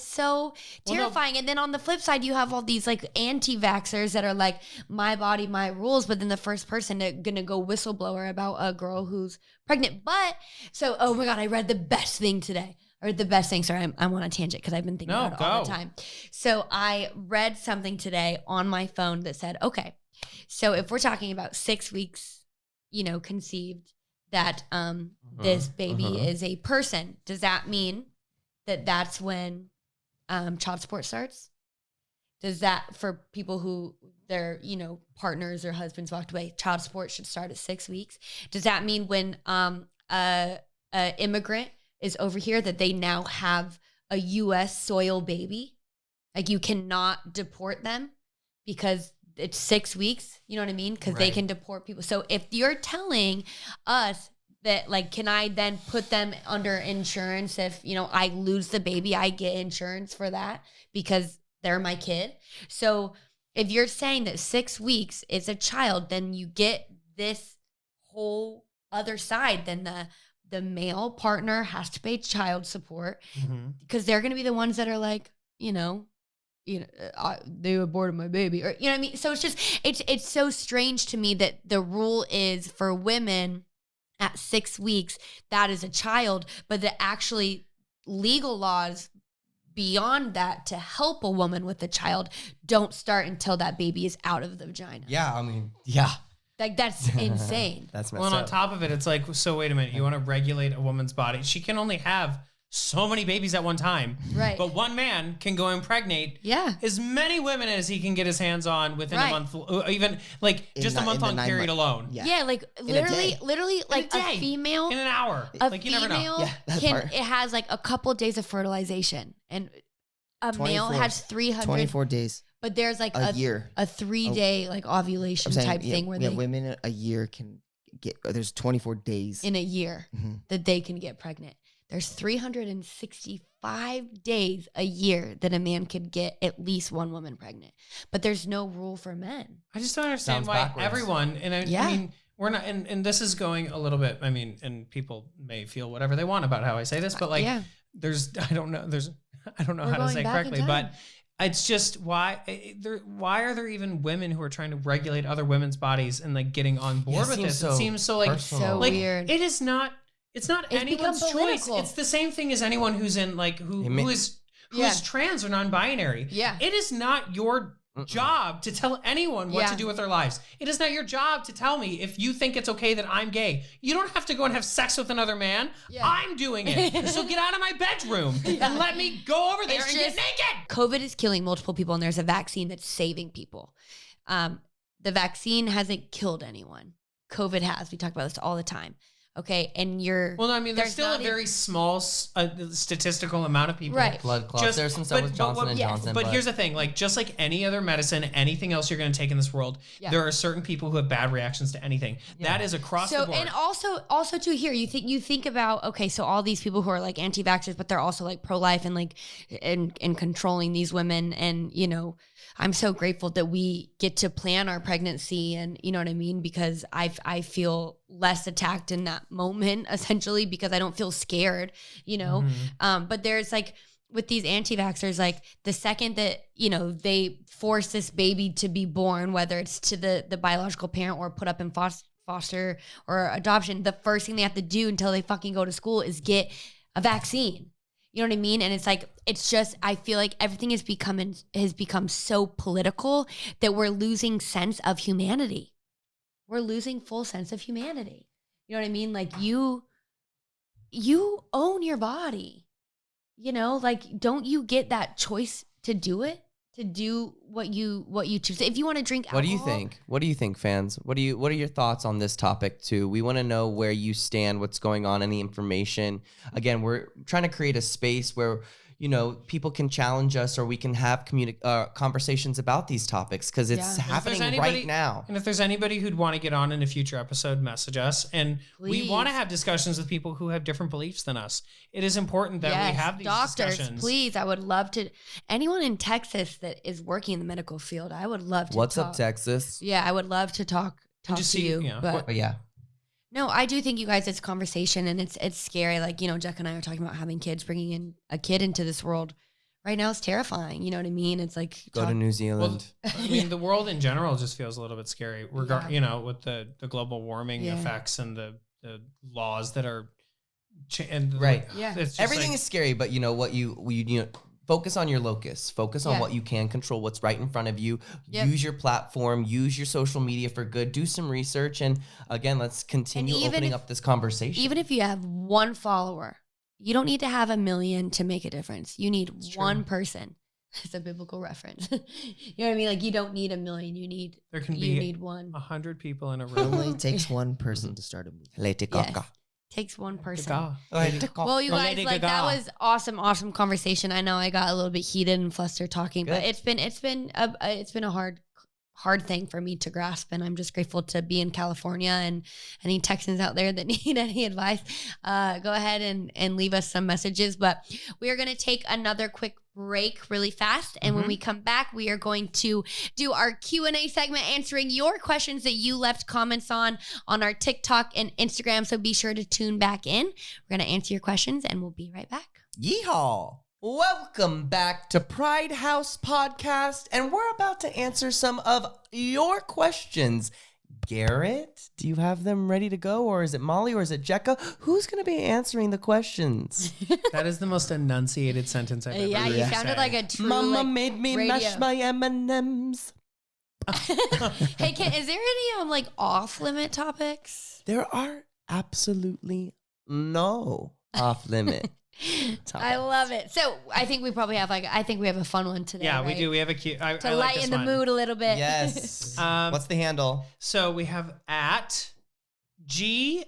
so terrifying. And then on the flip side, you have all these like anti-vaxxers that are like, my body, my rules. But then the first person gonna go whistleblower about a girl who's pregnant. But so, oh my God, I read the best thing today. Or the best thing, sorry, I'm on a tangent because I've been thinking about it all the go. time. So I read something today on my phone that said, okay, so if we're talking about 6 weeks, conceived, that this baby is a person, does that mean that that's when child support starts? Does that, for people who their partners or husbands walked away, child support should start at 6 weeks? Does that mean when a immigrant is over here that they now have a U.S. soil baby? Like, you cannot deport them because it's 6 weeks. You know what I mean? Because they Right. can deport people. So if you're telling us that, like, can I then put them under insurance if, I lose the baby, I get insurance for that because they're my kid? So if you're saying that 6 weeks is a child, then you get this whole other side. Then the male partner has to pay child support because they're going to be the ones that are like, they aborted my baby, or you know what I mean. So it's so strange to me that the rule is for women at 6 weeks that is a child, but that actually legal laws beyond that to help a woman with a child don't start until that baby is out of the vagina. Yeah, I mean, yeah. Like, that's insane. That's messed Well, and on up. top of it, it's like, so wait a minute, you want to regulate a woman's body? She can only have so many babies at one time. Right. But one man can go impregnate Yeah. as many women as he can get his hands on within Right. a month, even like In just a the- month in the long 9 period month- alone. Yeah, like a literally day. like In a day. female In an hour. a Like, you never know. female Yeah, that can part. it has like a couple days of fertilization, and a male 24 has 300. 24 days. But there's like A year. a 3-day like ovulation I'm saying, type yeah, thing where yeah, they women a year can get. There's 24 days. in a year Mhm. that they can get pregnant. There's 365 days a year that a man could get at least one woman pregnant. But there's no rule for men. I just don't understand Sounds why backwards. everyone, and I Yeah. mean, we're not, and this is going a little bit, I mean, and people may feel whatever they want about how I say this, but like, yeah. I don't know We're how to going say it back in correctly, time. but it's just why are there even women who are trying to regulate other women's bodies and like getting on board Yeah, it with seems this? so It seems so like personal. So like weird. it is not. It's not It's anyone's become choice. political. It's the same thing as anyone who's in like who is Yeah. trans or non-binary. Yeah. It is not your job to tell anyone what Yeah. to do with their lives. It is not your job to tell me if you think it's okay that I'm gay. You don't have to go and have sex with another man. Yeah. I'm doing it. So get out of my bedroom and let me go over there It's and get just- naked. COVID is killing multiple people, and there's a vaccine that's saving people. the vaccine hasn't killed anyone. COVID has. We talk about this all the time. Okay, and Well, no, I mean, there's still a not very small statistical amount of people. Right. Blood clots. There's some stuff with Johnson and Johnson. But here's the thing, like just like any other medicine, anything else you're going to take in this world, there are certain people who have bad reactions to anything. That is across the board. And also too here, you think about, okay, so all these people who are like anti-vaxxers, but they're also like pro-life and like and controlling these women, and you know, I'm so grateful that we get to plan our pregnancy, and you know what I mean, because I feel less attacked in that moment, essentially, because I don't feel scared, you know. But there's like with these anti-vaxxers, like the second that, you know, they force this baby to be born, whether it's to the biological parent or put up in foster or adoption, the first thing they have to do until they fucking go to school is get a vaccine. You know what I mean? And it's like, it's just, I feel like everything has become so political that we're losing sense of humanity. We're losing full sense of humanity. You know what I mean? Like you own your body, you know, like, don't you get that choice to do it? To do what you choose. If you want to drink alcohol. What do you think, fans? What are your thoughts on this topic too? We want to know where you stand, what's going on, any information. Again, we're trying to create a space where, you know, people can challenge us, or we can have conversations about these topics, because it's happening right now. And if there's anybody who'd want to get on in a future episode, message us. And we want to have discussions with people who have different beliefs than us. It is important that we have these discussions. Please, I would love to. Anyone in Texas that is working in the medical field, I would love to. What's up, Texas? Yeah, I would love to talk to you. Yeah. But yeah. No, I do think, you guys, it's conversation, and it's scary. Like, you know, Jack and I are talking about having kids, bringing in a kid into this world. Right now, it's terrifying. You know what I mean? It's like go to New Zealand. Well, I mean, the world in general just feels a little bit scary. You know, with the global warming effects and the laws that are right. It's everything is scary, but you know what you know. Focus on your locus. Focus on what you can control, what's right in front of you. Use your platform. Use your social media for good. Do some research. And again, let's continue opening up this conversation. Even if you have one follower, you don't need to have 1 million to make a difference. You need one person. It's a biblical reference. You know what I mean? Like, you don't need 1 million. You need one. 100 people in a It room. only takes one person to start a movement. Lady Gaga. Takes one person. Well, you guys, like, that was awesome conversation. I know I got a little bit heated and flustered talking, but it's been a hard thing for me to grasp, and I'm just grateful to be in California. And any Texans out there that need any advice, go ahead and leave us some messages. But we are going to take another quick break really fast, and when we come back, we are going to do our Q&A segment, answering your questions that you left comments on our TikTok and Instagram. So be sure to tune back in. We're going to answer your questions, and we'll be right back. Yeehaw! Welcome back to Pride House Podcast, and we're about to answer some of your questions. Garrett, do you have them ready to go, or is it Molly, or is it Jekka? Who's going to be answering the questions? That is the most enunciated sentence I've ever heard. Yeah, you sounded like a true Mama made me mash my M&Ms. Hey, is there any like off limit topics? There are absolutely no off limit. I love it. So I think we probably have a fun one today. Yeah, right? we do. We have a cute to lighten the mood a little bit. Yes. What's the handle? So we have at g.l.a.vg.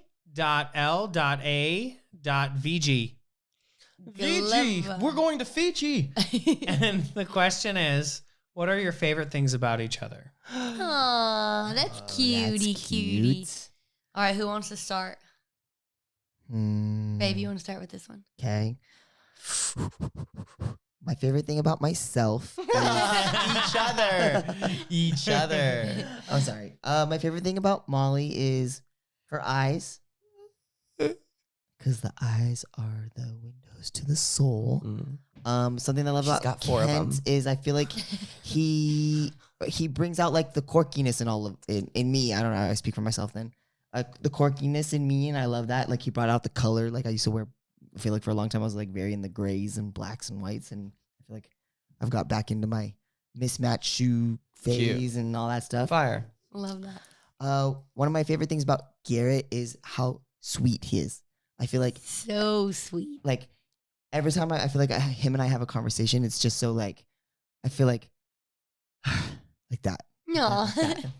Fiji. We're going to Fiji. And the question is, what are your favorite things about each other? Oh, that's cutie. All right, who wants to start? Baby, you want to start with this one? Okay. My favorite thing about myself is Each other. I'm sorry. My favorite thing about Molly is her eyes. Because the eyes are the windows to the soul. Something that I love about Kent is I feel like he brings out like the quirkiness in all of in me. I don't know. I speak for myself then. The quirkiness in me, and I love that. Like, he brought out the color. Like, I used to wear, I feel like for a long time I was like very in the grays and blacks and whites, and I feel like I've got back into my mismatched shoe phase and all that stuff. Fire. Love that. One of my favorite things about Garrett is how sweet he is. I feel like so sweet. Like, every time I feel like him and I have a conversation, it's just so like, I feel like like that. No.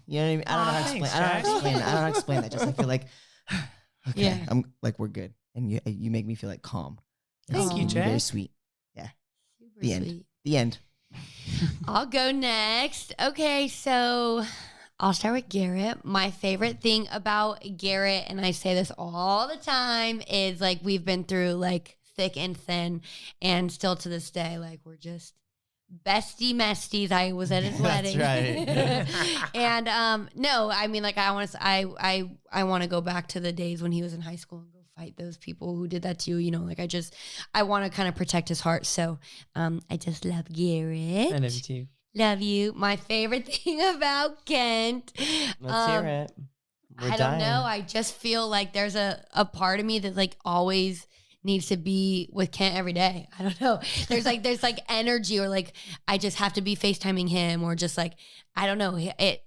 You know what I mean? I don't know how to explain. Thanks, I don't know how to Jack. explain that. I don't know how to explain that. Just I feel like, okay, Yeah. I'm like we're good, and you make me feel like calm. Thank Aw. you, Very Jack. sweet. Super The end. sweet. The end. I'll go next. Okay, so I'll start with Garrett. My favorite thing about Garrett, and I say this all the time, is like we've been through like thick and thin, and still to this day, like we're just bestie mesties. I was at his That's wedding. right. And no, I mean like I want to I want to go back to the days when he was in high school and go fight those people who did that to you, you know, like I want to kind of protect his heart. So I just love Garrett. I love you too. Love you. My favorite thing about Kent. Let's hear it. We're I dying. don't know. I just feel like there's a part of me that like always needs to be with Kent every day. I don't know. There's like energy, or like I just have to be FaceTiming him, or just like I don't know.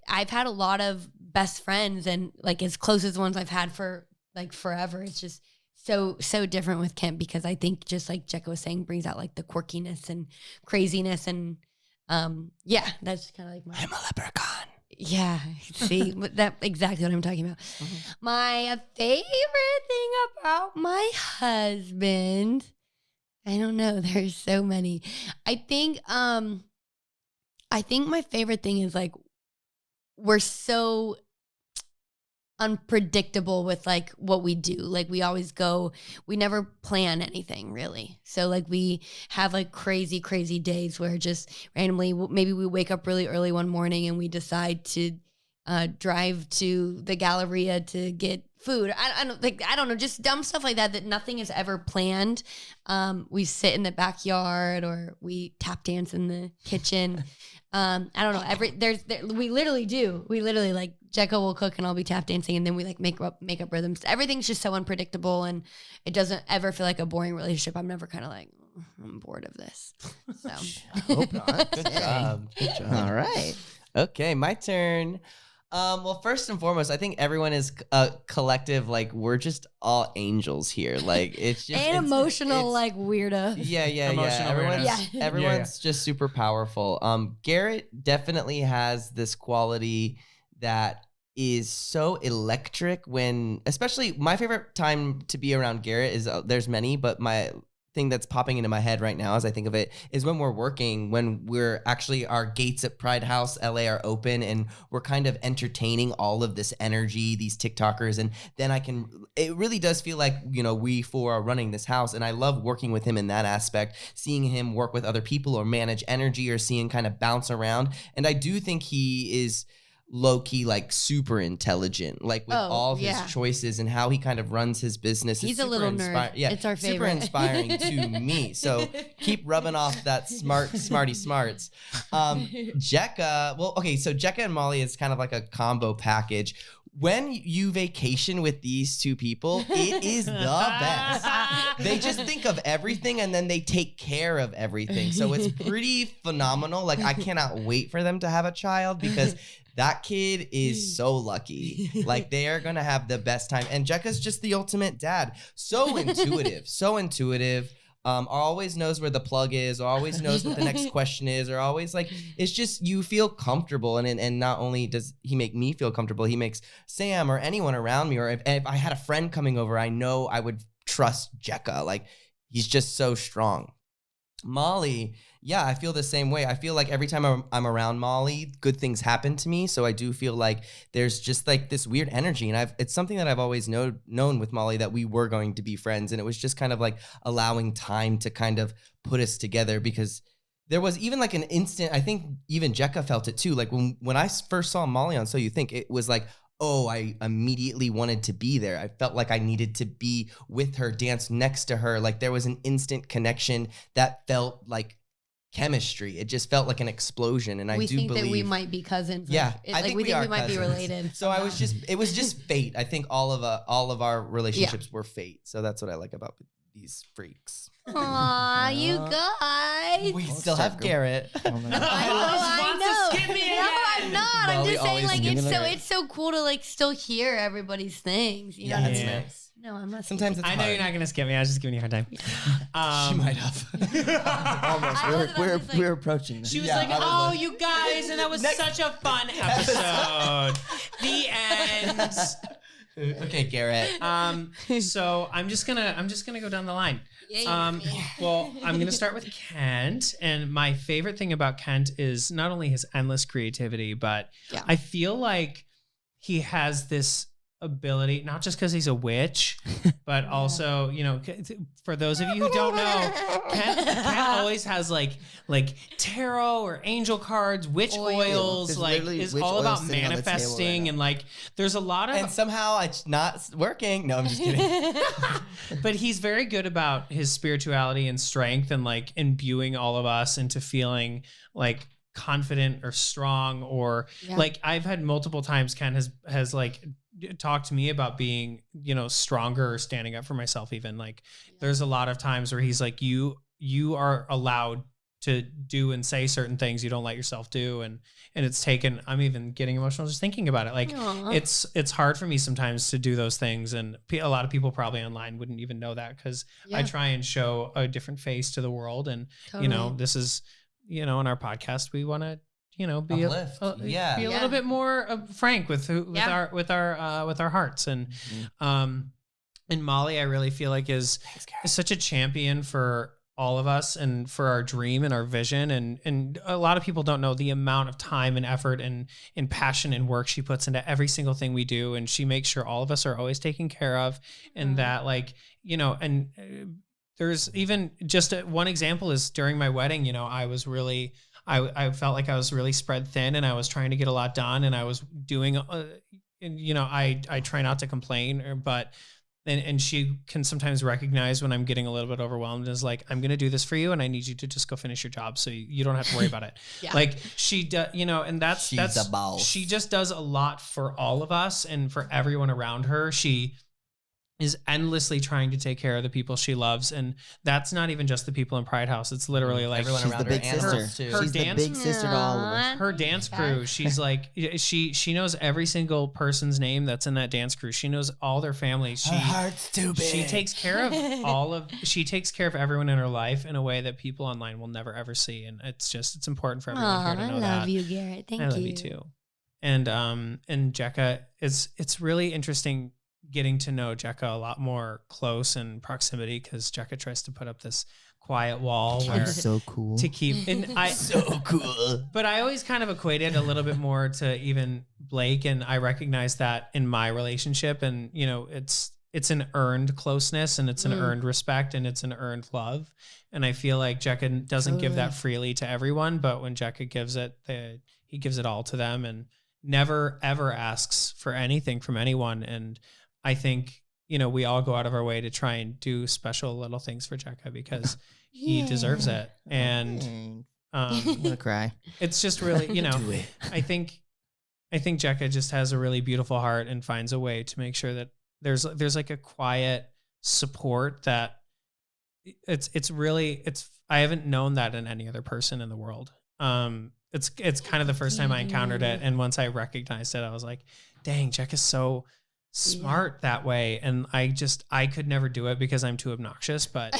I've had a lot of best friends, and like as close as ones I've had for like forever. It's just so different with Kent, because I think just like Jekka was saying, brings out like the quirkiness and craziness, and yeah, that's kind of like I'm a leprechaun. yeah, see, that exactly what I'm talking about. My favorite thing about my husband, I don't know, there's so many. I think my favorite thing is like we're so unpredictable with like what we do. Like we always go, we never plan anything really. So like we have like crazy days where just randomly maybe we wake up really early one morning and we decide to drive to the Galleria to get food. I don't know, just dumb stuff like that nothing is ever planned. We sit in the backyard or we tap dance in the kitchen. I don't know. We literally like Jekka will cook and I'll be tap dancing, and then we like make up rhythms. Everything's just so unpredictable, and it doesn't ever feel like a boring relationship. I'm never kind of like, I'm bored of this. So Hope not. Good job. Good job. All right. Okay, my turn. Well, first and foremost, I think everyone is a collective. Like we're just all angels here. Like it's just and emotional, it's- like weirdo. Yeah. Emotional Everyone's weirdos. Yeah. everyone's just super powerful. Garrett definitely has this quality that is so electric when, especially my favorite time to be around Garrett is there's many, but my thing that's popping into my head right now as I think of it is when we're working, when we're actually, our gates at Pride House LA are open and we're kind of entertaining all of this energy, these TikTokers. And then it really does feel like, you know, we four are running this house. And I love working with him in that aspect, seeing him work with other people or manage energy or seeing kind of bounce around. And I do think he is low-key like super intelligent, like with all of his choices and how he kind of runs his business. He's It's a super little nerd. Yeah, It's our super favorite. inspiring to me. So keep rubbing off that smarty smarts. Jekka, well, okay, so Jekka and Molly is kind of like a combo package. When you vacation with these two people, it is the best. They just think of everything and then they take care of everything. So it's pretty phenomenal. Like I cannot wait for them to have a child because that kid is so lucky. Like they are gonna have the best time. And Jekka's just the ultimate dad. So intuitive, so intuitive. Always knows where the plug is, or always knows what the next question is, or always like, it's just, you feel comfortable. And not only does he make me feel comfortable, he makes Sam or anyone around me, or if I had a friend coming over, I know I would trust Jekka. Like he's just so strong. Molly, yeah, I feel the same way. I feel like every time I'm around Molly, good things happen to me. So I do feel like there's just like this weird energy. And it's something that I've always known with Molly, that we were going to be friends. And it was just kind of like allowing time to kind of put us together, because there was even like an instant, I think even Jekka felt it too. Like when I first saw Molly on So You Think, it was like, oh, I immediately wanted to be there. I felt like I needed to be with her, dance next to her. Like there was an instant connection that felt like chemistry. It just felt like an explosion. And I we do think believe that we might be cousins. Yeah, I think we might be cousins. related. So it was just fate. I think all of our relationships were fate. So that's what I like about these freaks. Aw, you guys. We still have Garrett. Oh my God. I know. skip me No, I'm not. I'm Molly just saying, always like, giving it's so cool to like still hear everybody's things. You know Yeah, what I that's mean? nice. No, I'm not. Sometimes it's I know hard. you're not gonna skip me. I was just giving you a hard time. She might have. Almost. I was like- We're approaching this. She was Yeah, like, I was "Oh, like- you guys," and that was Next- such a fun episode. The end. Okay, Garrett. So I'm just gonna go down the line. Well, I'm gonna start with Kent, and my favorite thing about Kent is not only his endless creativity, but Yeah. I feel like he has this ability, not just because he's a witch, but also, you know, for those of you who don't know, Kent always has like tarot or angel cards, witch oils, There's like literally is witch all oils about sitting on the table right manifesting now. and like there's a lot of And somehow it's not working. No, I'm just kidding. but he's very good about his spirituality and strength and like imbuing all of us into feeling like confident or strong or like I've had multiple times Ken has like talked to me about being, you know, stronger or standing up for myself. Even like there's a lot of times where he's like, you are allowed to do and say certain things you don't let yourself do. And it's taken, I'm even getting emotional just thinking about it. Like Aw. it's hard for me sometimes to do those things. And a lot of people probably online wouldn't even know that because I try and show a different face to the world. And, you know, this is, you know, in our podcast, we want to, you know, be Uplift. be a little bit more frank with our hearts. And, and Molly, I really feel like is such a champion for all of us and for our dream and our vision. And a lot of people don't know the amount of time and effort and passion and work she puts into every single thing we do. And she makes sure all of us are always taken care of and that like, you know, and there's even just one example is during my wedding, you know, I was really, I felt like I was really spread thin and I was trying to get a lot done and I was doing, and, you know, I try not to complain, but and she can sometimes recognize when I'm getting a little bit overwhelmed and is like, I'm going to do this for you. And I need you to just go finish your job. So you don't have to worry about it. Like she does, you know, and that's a boss. She just does a lot for all of us and for everyone around her. She is endlessly trying to take care of the people she loves. And that's not even just the people in Pride House. It's literally like everyone She's around the her, big animals sister. too. Her She's the dance- big sister to all of us. her dance crew. She's like, she knows every single person's name that's in that dance crew. She knows all their families. Her heart's too big. She takes care of she takes care of everyone in her life in a way that people online will never ever see. And it's important for everyone here to know I that. love you, Garrett. Thank you. I love you too. And Jekka it's really interesting getting to know Jekka a lot more close in proximity because Jekka tries to put up this quiet wall where She's so cool. to keep and I so cool. but I always kind of equated a little bit more to even Blake, and I recognize that in my relationship, and you know it's an earned closeness and it's an earned respect and it's an earned love, and I feel like Jekka doesn't give that freely to everyone, but when Jekka gives it, he gives it all to them and never ever asks for anything from anyone. And I think, you know, we all go out of our way to try and do special little things for Jekka because he deserves it. And I'm gonna cry. it's just really, you know, I think Jekka just has a really beautiful heart and finds a way to make sure that there's like a quiet support that it's really I haven't known that in any other person in the world. It's kind of the first time I encountered it, and once I recognized it, I was like, dang, Jekka's so smart that way, and I could never do it because I'm too obnoxious, but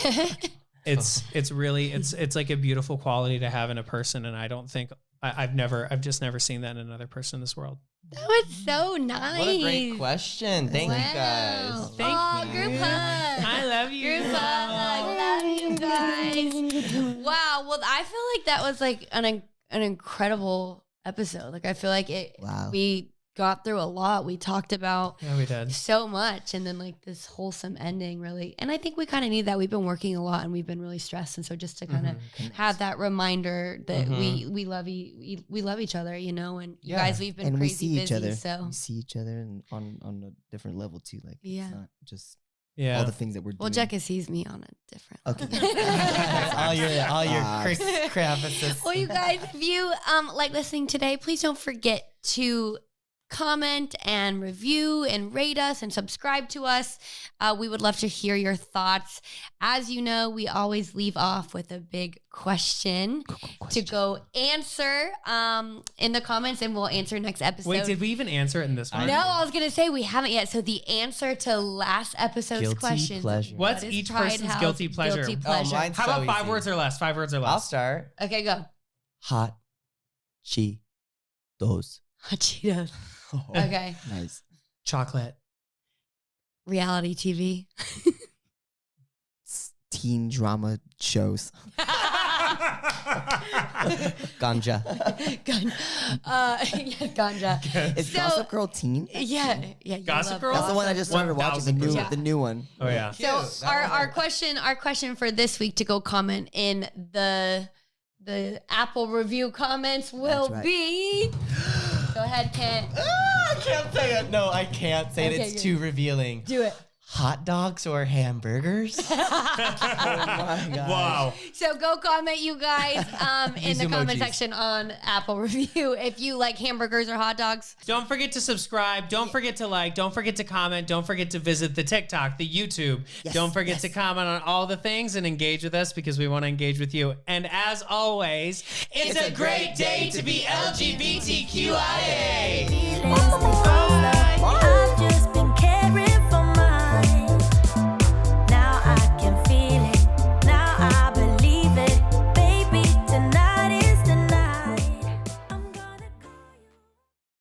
it's really it's like a beautiful quality to have in a person, and I don't think I've just never seen that in another person in this world. That was so nice. What a great question. Thank you guys. Thank you. Group hug. I love you. Group hug. Love you guys. Wow. Well, I feel like that was like an incredible episode. Like I feel like we got through a lot. We talked about Yeah, we did. so much, and then like this wholesome ending really. And I think we kind of need that. We've been working a lot and we've been really stressed, and so just to kind of have that reminder that we love we love each other, you know. And you guys, we've been And we crazy see each busy, other. so We see each other and on a different level too. Like it's not just Yeah. all the things that we're doing. well, Jekka sees me on a different Okay. all your crevices. Well, you guys, if you like listening today, please don't forget to comment and review and rate us and subscribe to us. We would love to hear your thoughts. As you know, we always leave off with a big question to go answer in the comments, and we'll answer next episode. Wait, did we even answer it in this one? No, I was going to say we haven't yet. So the answer to last episode's Guilty question. pleasure. What's What is each Pride person's House guilty pleasure? Guilty pleasure. mine's How so about 5 easy. words or less? 5 words or less. I'll start. Okay, go. Hot Cheetos. Cheetos. Okay. Nice. Chocolate. Reality TV. Teen drama shows. Ganja. Ganja. Is So- Gossip Girl teen? Yeah. You Gossip love Girl? That's the one I just started watching. 1000%. The new one. Oh yeah. So Cute. our question for this week to go comment in the Apple review comments will That's right. be. Go ahead, Kent. I can't say it. No, I can't say it. Okay, It's good. too revealing. Do it. Hot dogs or hamburgers? Oh my god. Wow. So go comment, you guys, in Use the comment emojis. section on Apple review if you like hamburgers or hot dogs. Don't forget to subscribe. Don't forget to like. Don't forget to comment. Don't forget to visit the TikTok, the YouTube. Yes, Don't forget yes. to comment on all the things and engage with us because we want to engage with you. And as always, it's a great day to be LGBTQIA. Feelings.